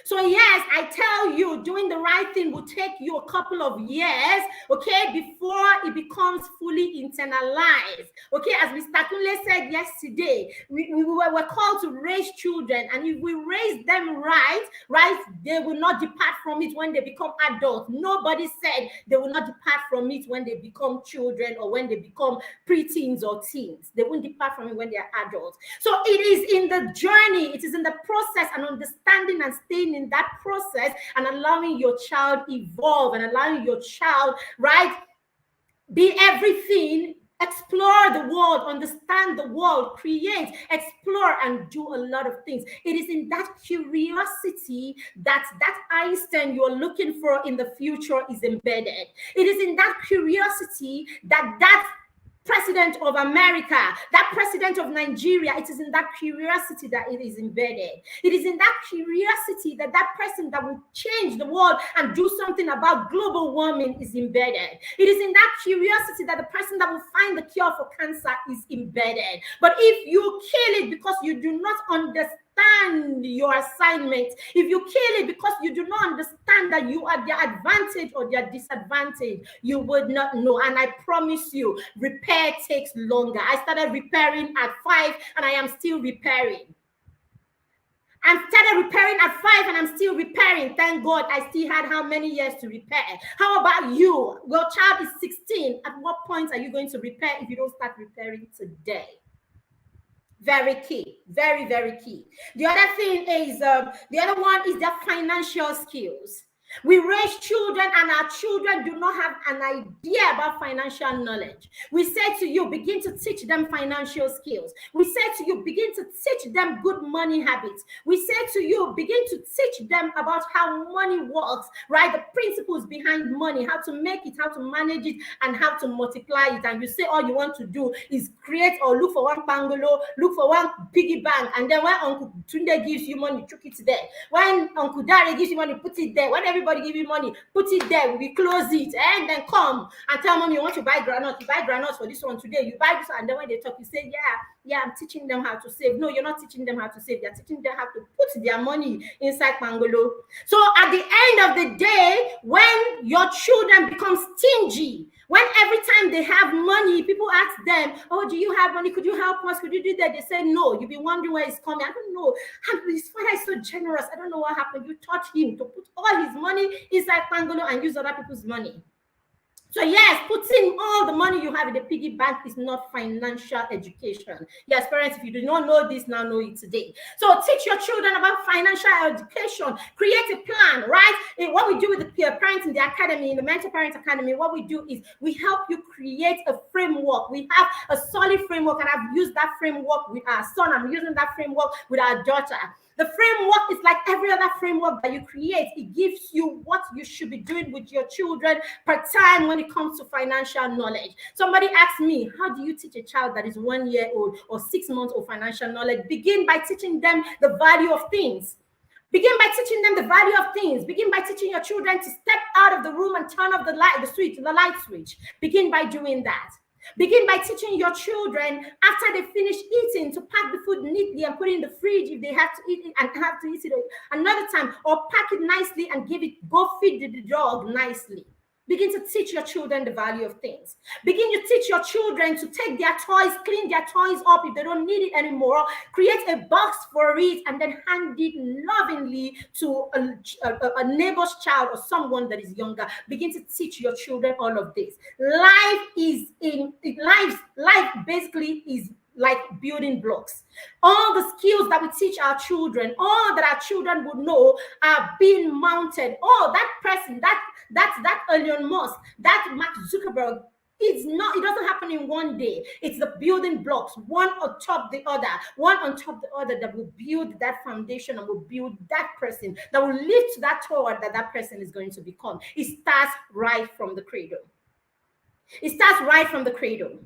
So yes, I tell you, doing the right thing will take you a couple of years, okay, before it becomes fully internalized. Okay, as Mr. Kunle said yesterday, we were called to raise children, and if we raise them right, they will not depart from it when they become adults. Nobody said they will not depart from it when they become children or when they become preteens or teens. They won't depart from it when they are adults. So it is in the journey, it is in the process and understanding and staying being in that process and allowing your child evolve and allowing your child, right, be everything, explore the world, understand the world, create, explore, and do a lot of things. It is in that curiosity that Einstein you're looking for in the future is embedded. It is in that curiosity that president of America, that president of Nigeria, it is in that curiosity that it is embedded. It is in that curiosity that person that will change the world and do something about global warming is embedded. It is in that curiosity that the person that will find the cure for cancer is embedded. But if you kill it because you do not understand your assignment, if you kill it because you do not understand that you are their advantage or their disadvantage, you would not know. And I promise you, repair takes longer. I started repairing at 5 and I am still repairing. I started repairing at 5 and I'm still repairing. Thank God I still had how many years to repair. How about you? Your child is 16. At what point are you going to repair if you don't start repairing today? Very key, very, very key. The other thing is, the other one is their financial skills. We raise children and our children do not have an idea about financial knowledge. We say to you, begin to teach them financial skills. We say to you, begin to teach them good money habits. We say to you, begin to teach them about how money works, right? The principles behind money, how to make it, how to manage it, and how to multiply it. And you say all you want to do is create or look for one bungalow, look for one piggy bank, and then when Uncle Tunde gives you money, chuck it there. When Uncle Dari gives you money, put it there. When everybody give you money, put it there, we close it, and then come and tell mom you want to buy granite. You buy granite for this one today, you buy this one, and then when they talk, you say, yeah, I'm teaching them how to save. No, you're not teaching them how to save. You're teaching them how to put their money inside Pangolo. So at the end of the day, when your children become stingy, when every time they have money, people ask them, oh, do you have money? Could you help us? Could you do that? They say no. You've been wondering where it's coming. I don't know. His father is so generous. I don't know what happened. You taught him to put all his money inside Pangolo and use other people's money. So yes, putting all the money you have in the piggy bank is not financial education. Yes, parents, if you do not know this, now know it today. So teach your children about financial education. Create a plan, right? What we do with the parents in the academy, in the Mentor Parents Academy, what we do is we help you create a framework. We have a solid framework, and I've used that framework with our son. I'm using that framework with our daughter. The framework is like every other framework that you create. It gives you what you should be doing with your children per time when it comes to financial knowledge. Somebody asked me, how do you teach a child that is 1 year old or 6 months of financial knowledge? Begin by teaching them the value of things. Begin by teaching them the value of things. Begin by teaching your children to step out of the room and turn off the light switch. Begin by doing that. Begin by teaching your children after they finish eating to pack the food neatly and put it in the fridge if they have to eat it and have to eat it another time, or pack it nicely and go feed the dog nicely. Begin to teach your children the value of things. Begin to teach your children to take their toys, clean their toys up if they don't need it anymore, create a box for it, and then hand it lovingly to a neighbor's child or someone that is younger. Begin to teach your children all of this. Life basically is like building blocks. All the skills that we teach our children, all that our children would know are being mounted. Oh, that person, that Elon Musk, that Mark Zuckerberg, it doesn't happen in one day. It's the building blocks, one on top the other, that will build that foundation and will build that person, that will lift that tower that person is going to become. It starts right from the cradle. It starts right from the cradle.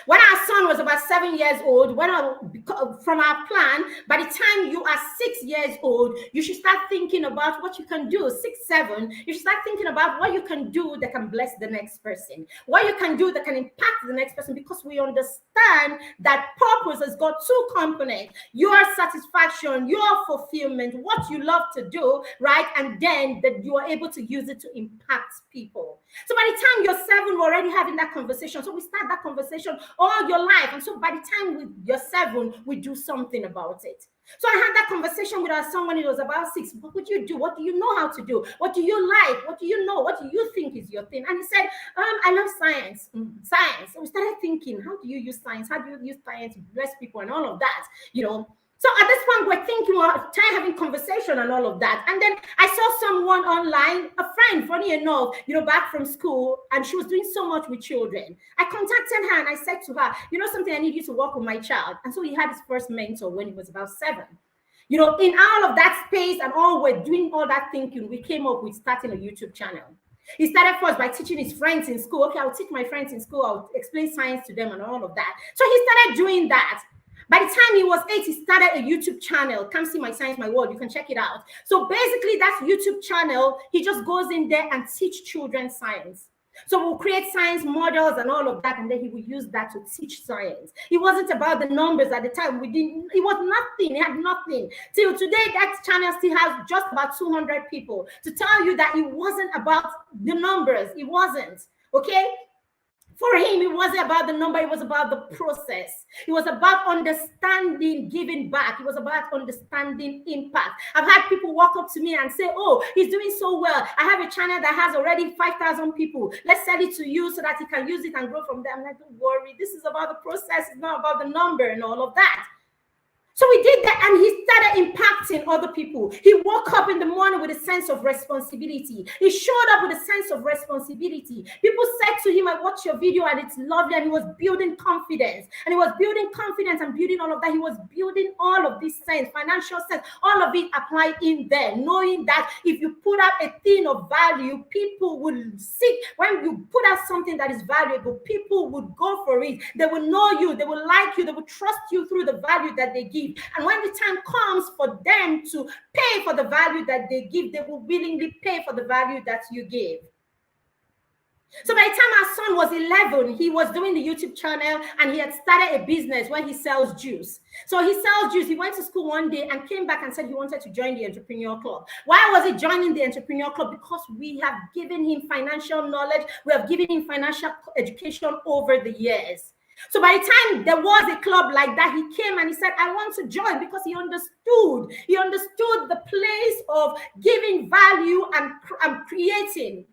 When our son was about 7 years old, from our plan, by the time you are 6 years old, you should start thinking about what you can do. 6, 7, you should start thinking about what you can do that can bless the next person, what you can do that can impact the next person, because we understand that purpose has got 2 components: your satisfaction, your fulfillment, what you love to do, right? And then that you are able to use it to impact people. So by the time you're 7, we're already having that conversation. So we start that conversation all your life. And so by the time you're 7, we do something about it. So I had that conversation with our son when he was about 6. What would you do? What do you know how to do? What do you like? What do you know? What do you think is your thing? And he said, I love science. Science. So we started thinking, how do you use science? How do you use science to bless people and all of that? So at this point, we're thinking, we're trying having conversation and all of that. And then I saw someone online, a friend, funny enough, back from school, and she was doing so much with children. I contacted her and I said to her, something, I need you to work with my child. And so he had his first mentor when he was about 7. In all of that space and all we're doing all that thinking, we came up with starting a YouTube channel. He started first by teaching his friends in school. Okay, I'll teach my friends in school. I'll explain science to them and all of that. So he started doing that. By the time he was 8, he started a YouTube channel. Come see my science, my world. You can check it out. So basically, that YouTube channel, he just goes in there and teach children science. So we'll create science models and all of that, and then he will use that to teach science. It wasn't about the numbers at the time. It was nothing. He had nothing. Till today, that channel still has just about 200 people. To tell you that it wasn't about the numbers. It wasn't. Okay? For him, it wasn't about the number, it was about the process. It was about understanding, giving back. It was about understanding impact. I've had people walk up to me and say, oh, he's doing so well. I have a channel that has already 5,000 people. Let's sell it to you so that he can use it and grow from there. I'm like, don't worry, this is about the process. It's not about the number and all of that. So we did that, and he started impacting other people. He woke up in the morning with a sense of responsibility. He showed up with a sense of responsibility. People said to him, I watched your video and it's lovely, and he was building confidence. And he was building confidence and building all of that. He was building all of this sense, financial sense, all of it applied in there, knowing that if you put out a thing of value, people will seek. When you put out something that is valuable, people would go for it. They will know you, they will like you, they will trust you through the value that they give. And when the time comes for them to pay for the value that they give, they will willingly pay for the value that you give. So by the time our son was 11, he was doing the YouTube channel, and he had started a business where he sells juice. So he sells juice. He went to school one day and came back and said he wanted to join the entrepreneur club. Why was he joining the entrepreneur club? Because we have given him financial knowledge. We have given him financial education over the years. So by the time there was a club like that, he came and he said, I want to join, because he understood. He understood the place of giving value and creating.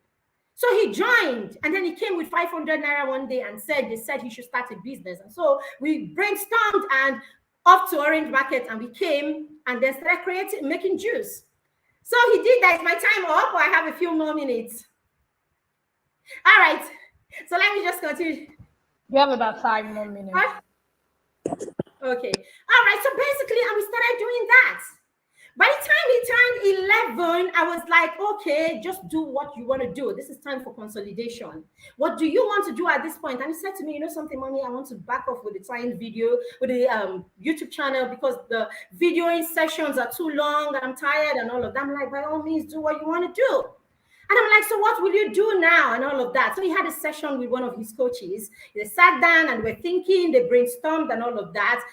So he joined, and then he came with 500 naira one day and they said he should start a business. And so we brainstormed and off to Orange Market, and we came and then started making juice. So he did that. Is my time up, or I have a few more minutes? All right. So let me just continue. You have about 5 more minutes. Okay. All right. So basically, and we started doing that. By the time he turned 11, I was like, okay, just do what you want to do. This is time for consolidation. What do you want to do at this point? And he said to me, you know something, mommy, I want to back off with the science video, with the YouTube channel, because the videoing sessions are too long and I'm tired and all of that. I'm like, by all means, do what you want to do. And I'm like, so what will you do now? And all of that. So he had a session with one of his coaches. They sat down and were thinking, they brainstormed and all of that.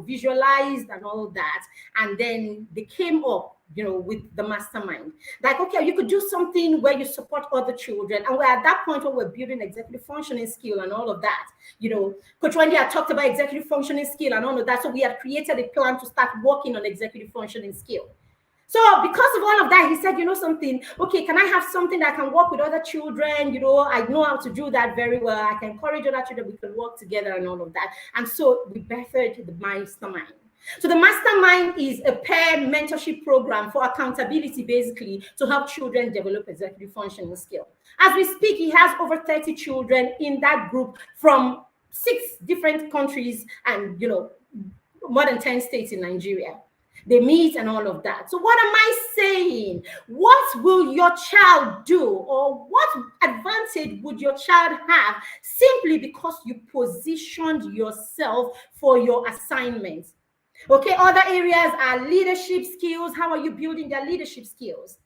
Visualized and all of that. And then they came up, with the mastermind. Like, okay, you could do something where you support other children. And we're at that point where we're building executive functioning skill and all of that. Coach Wendy had talked about executive functioning skill and all of that. So we had created a plan to start working on executive functioning skill. So because of all of that, he said, you know something, okay, can I have something that can work with other children? I know how to do that very well. I can encourage other children, we can work together and all of that. And so we birthed the mastermind. So the mastermind is a peer mentorship program for accountability, basically, to help children develop executive functioning skill. As we speak, he has over 30 children in that group from 6 different countries and, more than 10 states in Nigeria. They meet and all of that. So what am I saying? What will your child do, or what advantage would your child have simply because you positioned yourself for your assignments? Okay, other areas are leadership skills. How are you building their leadership skills?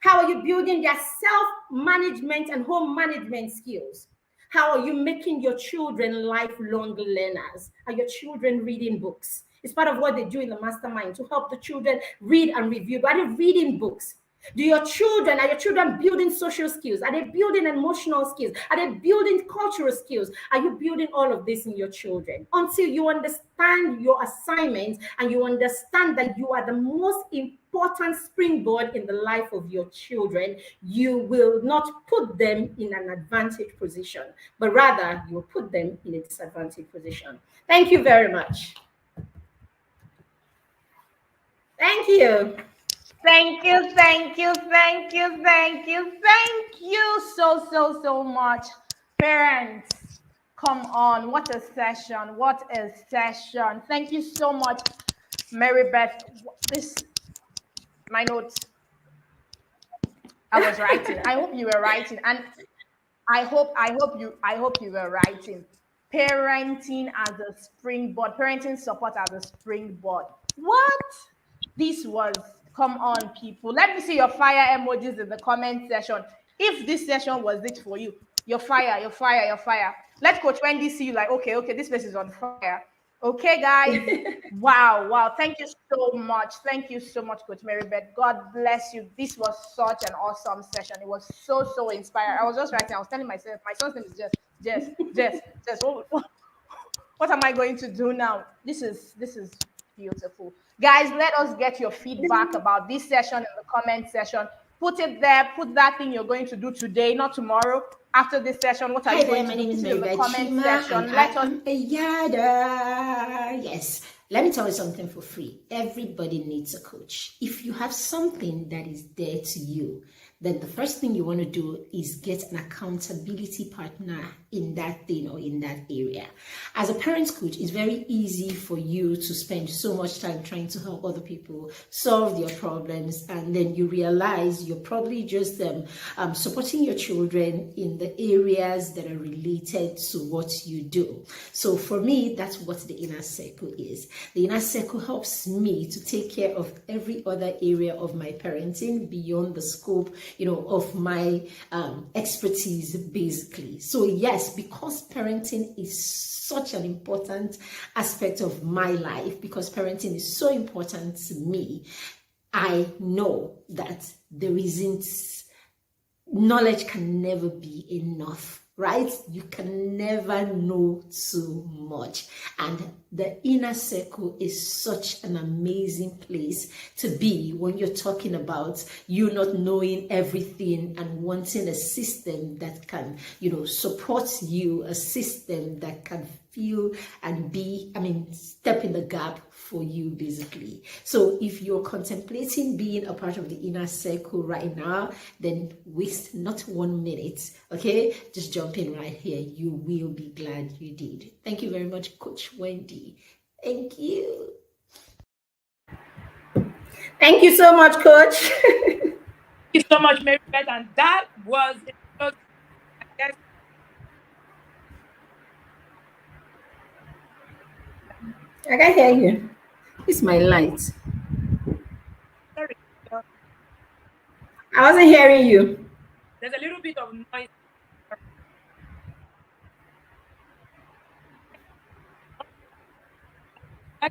How are you building their self-management and home management skills? How are you making your children lifelong learners? Are your children reading books? It's part of what they do in the mastermind to help the children read and review. Are they reading books? Are your children building social skills? Are they building emotional skills? Are they building cultural skills? Are you building all of this in your children? Until you understand your assignments and you understand that you are the most important springboard in the life of your children, you will not put them in an advantage position, but rather you will put them in a disadvantaged position. Thank you very much. Thank you. Thank you, thank you, thank you, thank you, thank you so much. Parents, come on. What a session. What a session. Thank you so much, Mary Beth. This, my notes. I was writing. I hope you were writing. And I hope you were writing. Parenting as a springboard, parenting support as a springboard. What? This was, come on, people. Let me see your fire emojis in the comment section. If this session was it for you, your fire, your fire, your fire. Let Coach Wendy see you like, okay, this place is on fire. Okay, guys. Wow. Thank you so much. Thank you so much, Coach Marybeth. God bless you. This was such an awesome session. It was so inspiring. I was just writing. I was telling myself, my son's name is Jess. What am I going to do now? This is beautiful. Guys, let us get your feedback about this session in the comment section. Put it there. Put that thing you're going to do today, not tomorrow. After this session, what are you going to do? Put it in the comment section. Let us. Yes. Let me tell you something for free. Everybody needs a coach. If you have something that is dear to you, then the first thing you want to do is get an accountability partner in that thing or in that area. As a parent coach, it's very easy for you to spend so much time trying to help other people solve their problems, and then you realize you're probably just supporting your children in the areas that are related to what you do. So for me, that's what the inner circle is. The inner circle helps me to take care of every other area of my parenting beyond the scope, of my expertise, basically. So yes, because parenting is such an important aspect of my life, because parenting is so important to me, I know that there isn't, knowledge can never be enough. Right? You can never know too much. And the inner circle is such an amazing place to be when you're talking about you not knowing everything and wanting a system that can, support you, a system that can feel and step in the gap for you, basically. So if you're contemplating being a part of the inner circle right now, then waste not 1 minute, okay? Just jump in right here. You will be glad you did. Thank you very much, Coach Wendy. Thank you. Thank you so much, Coach. Thank you so much, Mary Beth. And that was, I guess, I can hear you. It's my light. sorry. I wasn't hearing you. There's a little bit of noise. I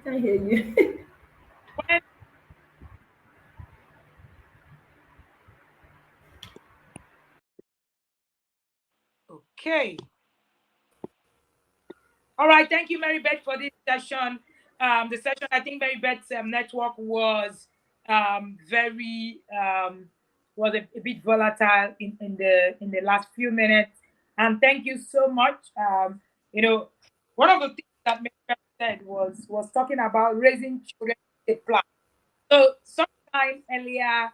can't hear you. Okay. All right. Thank you, Mary Beth, for this session. The session, I think Mary Beth's network was very was a bit volatile in the last few minutes. And thank you so much. One of the things that Mary Beth said was talking about raising children with a plan. So sometime earlier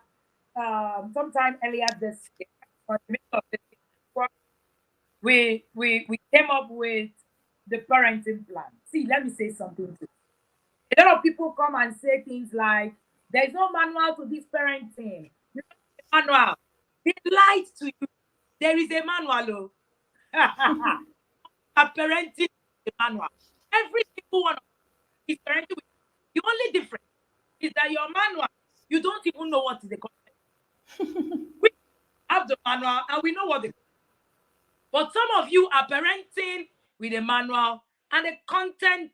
this year, or the middle of this year, we came up with the parenting plan. See, let me say something to you. A lot of people come and say things like, there's no manual to this parenting. There's no manual. They lied to you. There is a manual. A parenting is a manual. Every single one of is parenting with you. The only difference is that your manual, you don't even know what is the content. We have the manual and we know what the. But some of you are parenting with a manual and the content,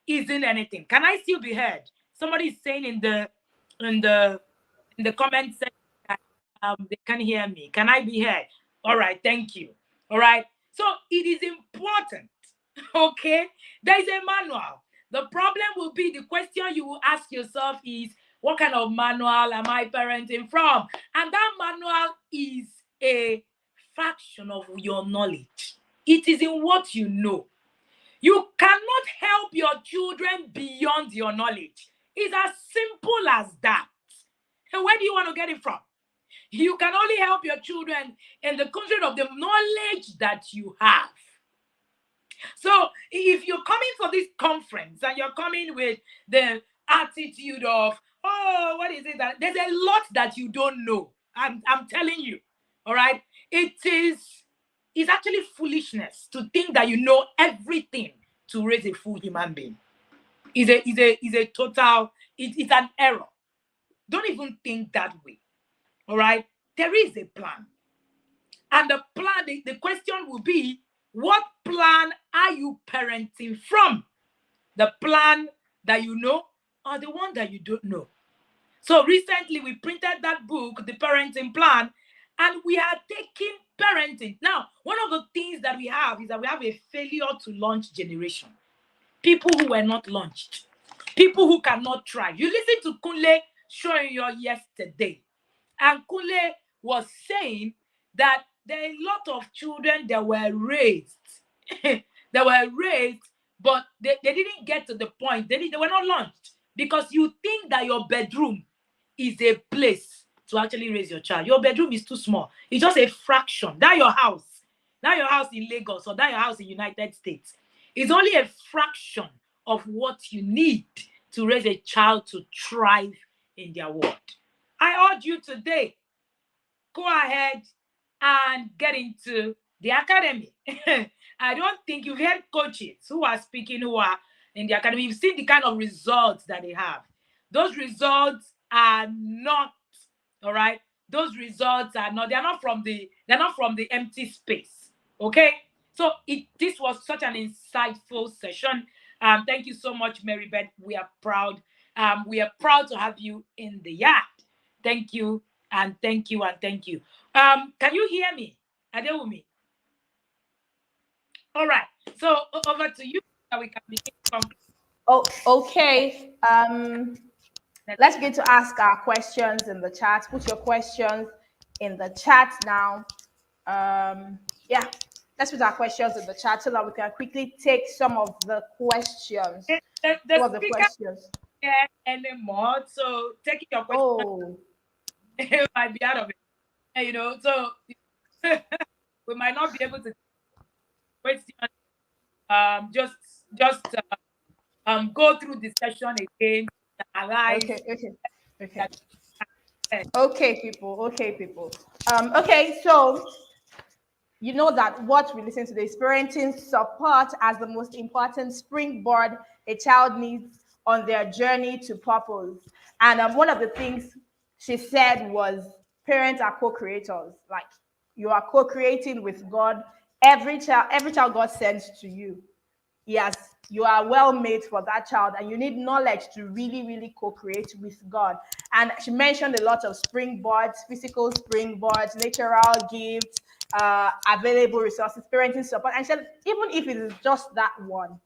isn't anything. Can I still be heard? Somebody is saying in the comment section that they can hear me. Can I be heard? All right, thank you. All right. So it is important. Okay, there is a manual. The problem will be, the question you will ask yourself is, what kind of manual am I parenting from? And that manual is a fraction of your knowledge. It is in what you know. You cannot help your children beyond your knowledge. It's as simple as that. And where do you want to get it from? You can only help your children in the context of the knowledge that you have. So if you're coming for this conference and you're coming with the attitude of, oh, what is it that there's a lot that you don't know. I'm telling you, all right? It's actually foolishness to think that you know everything to raise a full human being. It's an error. Don't even think that way. All right? There is a plan. And the plan, the question will be, what plan are you parenting from? The plan that you know or the one that you don't know? So recently we printed that book, The Parenting Plan, and we are taking parenting. Now, one of the things that we have is that we have a failure to launch generation. People who were not launched. People who cannot try. You listen to Kunle showing you yesterday. And Kunle was saying that there are a lot of children that were raised. But they didn't get to the point. They were not launched. Because you think that your bedroom is a place to actually raise your child. Your bedroom is too small. It's just a fraction. That your house in Lagos or that your house in United States is only a fraction of what you need to raise a child to thrive in their world. I urge you today, go ahead and get into the academy. I don't think you've heard coaches who are speaking, who are in the academy. You've seen the kind of results that they have. Those results are not, all right? Those results are not, they're not from the empty space. Okay? So this was such an insightful session. Thank you so much, Mary Beth. We are proud. We are proud to have you in the yard. Thank you, and thank you, and thank you. Can you hear me? Adewumi? All right. So over to you. We can begin. Oh, okay. Let's begin to ask our questions in the chat. Put your questions in the chat now. Yeah, let's put our questions in the chat so that we can quickly take some of the questions. The questions. Anymore. So taking your question. Oh. It might be out of it. You know, so we might not be able to question. Just go through the session again. Okay, people. Okay, so you know that what we listen to is parenting support as the most important springboard a child needs on their journey to purpose. And one of the things she said was parents are co-creators. Like, you are co-creating with God. Every child God sends to you, yes, you are well made for that child, and you need knowledge to really, really co-create with God. And she mentioned a lot of springboards, physical springboards, natural gifts, available resources, parenting support. And she said, even if it is just that one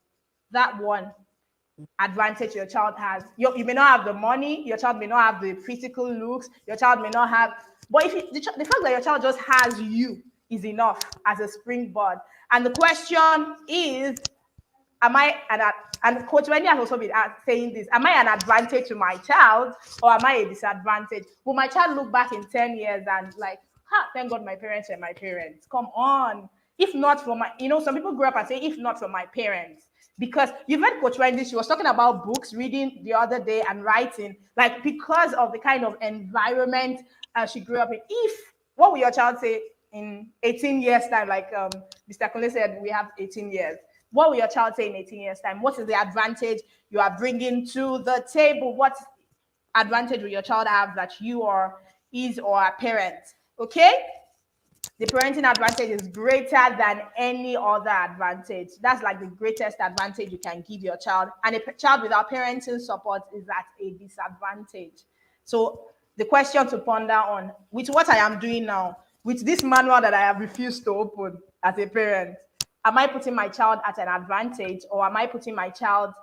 advantage your child has. You may not have the money, your child may not have the physical looks, your child may not have, but the fact that your child just has you is enough as a springboard. And the question is, and Coach Wendy has also been saying this, am I an advantage to my child or am I a disadvantage? Will my child look back in 10 years and like, thank God my parents are my parents. Come on. If not for my, some people grow up and say, if not for my parents. Because you've heard Coach Wendy, she was talking about books, reading the other day and writing, like because of the kind of environment she grew up in. What will your child say in 18 years time? Like Mr. Kunle said, we have 18 years. What will your child say in 18 years time? What is the advantage you are bringing to the table? What advantage will your child have that you is or a parent? Okay? The parenting advantage is greater than any other advantage. That's like the greatest advantage you can give your child. And a child without parenting support is at a disadvantage. So the question to ponder on, with what I am doing now, with this manual that I have refused to open as a parent, am I putting my child at an advantage or am I putting my child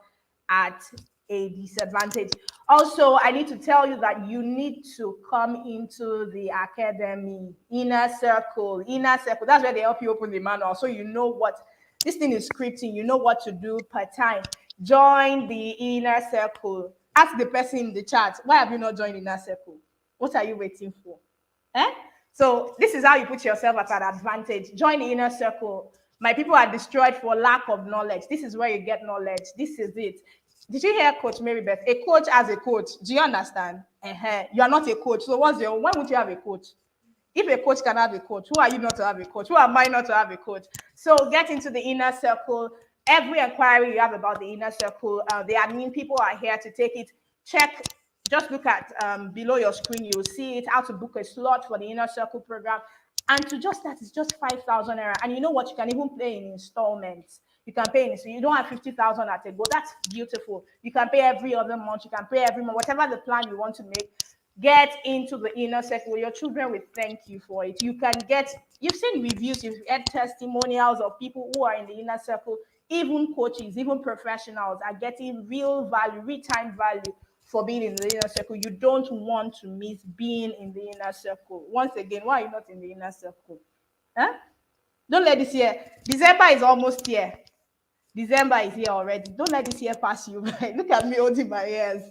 at a disadvantage? Also, I need to tell you that you need to come into the academy, inner circle. That's where they help you open the manual so you know what This thing is scripting. You know what to do per time. Join the inner circle. Ask the person in the chat, why have you not joined the inner circle? What are you waiting for? So this is how you put yourself at an advantage. Join the inner circle. My people are destroyed for lack of knowledge. This is where you get knowledge. This is it. Did you hear Coach Marybeth? A coach as a coach. Do you understand? You are not a coach. So when would you have a coach? If a coach can have a coach, who are you not to have a coach? Who am I not to have a coach? So get into the inner circle. Every inquiry you have about the inner circle, the admin people are here to take it. Check, just look at below your screen, you will see it, how to book a slot for the inner circle program. And to just that, it's just 5,000 naira. And you know what? You can even pay in installments. You can pay in, so you don't have 50,000 at a go. That's beautiful. You can pay every other month. You can pay every month, whatever the plan you want to make. Get into the inner circle. Your children will thank you for it. You can get, you've seen reviews, you've heard testimonials of people who are in the inner circle. Even coaches, even professionals are getting real value, real-time value for being in the inner circle. You don't want to miss being in the inner circle. Once again, why are you not in the inner circle? Don't let this year, December is almost here. December is here already. Don't let this year pass you by. Look at me holding my ears.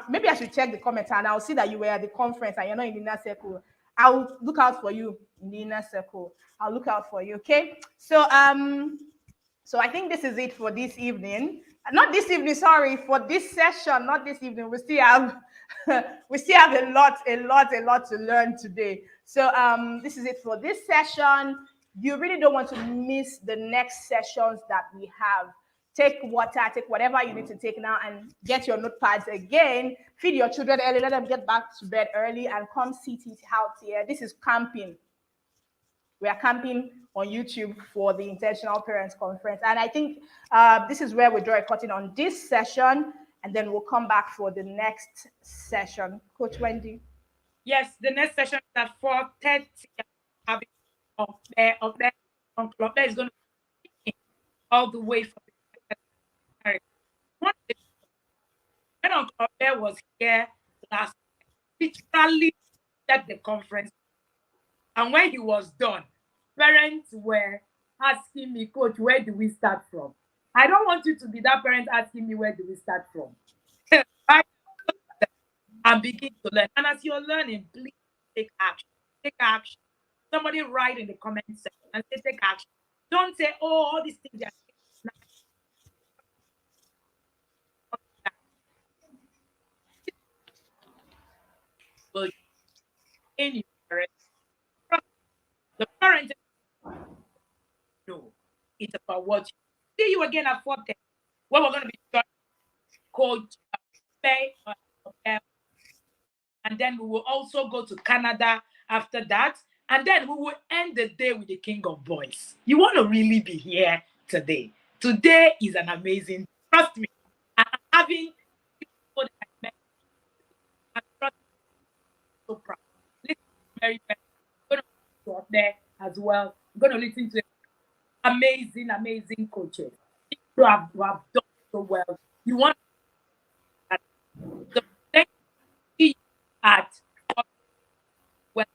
Maybe I should check the comments and I'll see that you were at the conference and you're not in the inner circle. I'll look out for you in the inner circle. I'll look out for you, okay? So I think this is it for this evening. Not this evening, sorry, for this session, not this evening. We still have a lot to learn today. So this is it for this session. You really don't want to miss the next sessions that we have. Take water, take whatever you need to take now, and get your notepads again. Feed your children early, let them get back to bed early, and come sit it out here. This is camping. We are camping on YouTube for the Intentional Parents Conference. And I think this is where we draw a curtain on this session, and then we'll come back for the next session. Coach Wendy? Yes, the next session is at 4:30. Up there. Club there is going to be all the way from when Uncle Bear was here last, literally at the conference, and when he was done, parents were asking me, Coach, where do we start from? I don't want you to be that parent asking me, where do we start from? And begin to learn. And as you're learning, please take action. Take action. Somebody write in the comment section and say, take action. Don't say, oh, all these things are in your parents. The parent, no, it's about what you see you again at 4:10. Where we're going to be joining Coach Bay, and then we will also go to Canada after that, and then we will end the day with the King of Boys. You want to really be here today. Today is an amazing, trust me. I'm having people that I met. I'm so proud. Very best. I'm going to go up there as well. I'm going to listen to amazing coaches. People who have done so well. You want the next at well,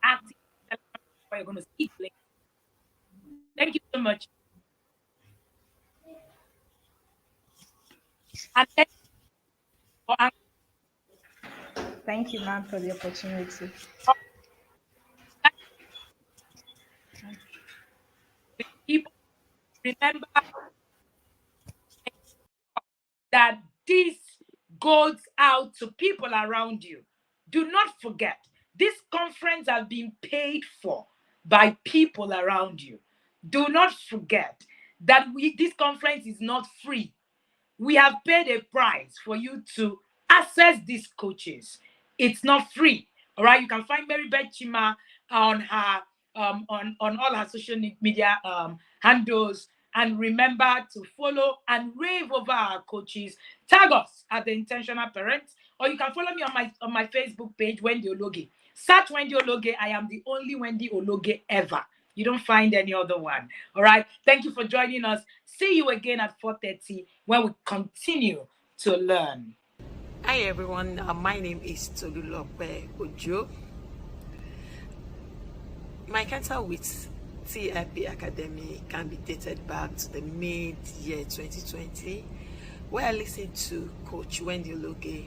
acting, you're going to speak. Thank you so much. And thank you, ma'am, for the opportunity. People, remember that this goes out to people around you. Do not forget, this conference has been paid for by people around you. Do not forget that this conference is not free. We have paid a price for you to access these coaches. It's not free. All right. You can find Marybeth Chima on her on all her social media handles. And remember to follow and rave over our coaches. Tag us at the Intentional Parents, or you can follow me on my Facebook page, Wendy Ologe. Search Wendy Ologe. I am the only Wendy Ologe ever. You don't find any other one. All right. Thank you for joining us. See you again at 4:30 when we continue to learn. Hi everyone. My name is Tolulope Ojo. My cancer with TIP Academy can be dated back to the mid-year 2020, where I listened to Coach Wendy Ologe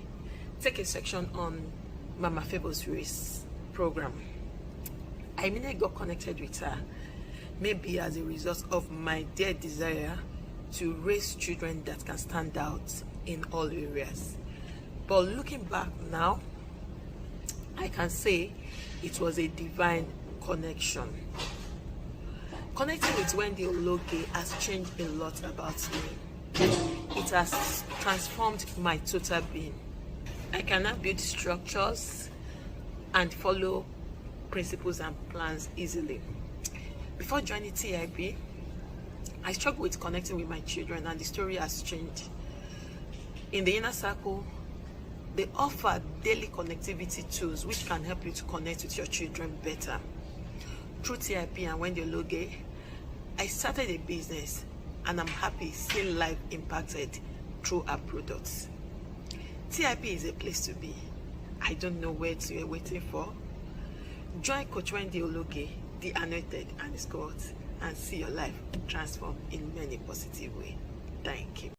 take a section on Mama Favor's Race program. I immediately got connected with her, maybe as a result of my dear desire to raise children that can stand out in all areas. But looking back now, I can say it was a divine connection. Connecting with Wendy Ologe has changed a lot about me. It has transformed my total being. I can now build structures and follow principles and plans easily. Before joining TIP, I struggled with connecting with my children, and the story has changed. In the inner circle, they offer daily connectivity tools which can help you to connect with your children better. Through TIP and Wendy Ologe, I started a business, and I'm happy seeing life impacted through our products. TIP is a place to be. I don't know where you're waiting for. Join Coach Wendy Ologe, the anointed and his God, and see your life transform in many positive ways. Thank you.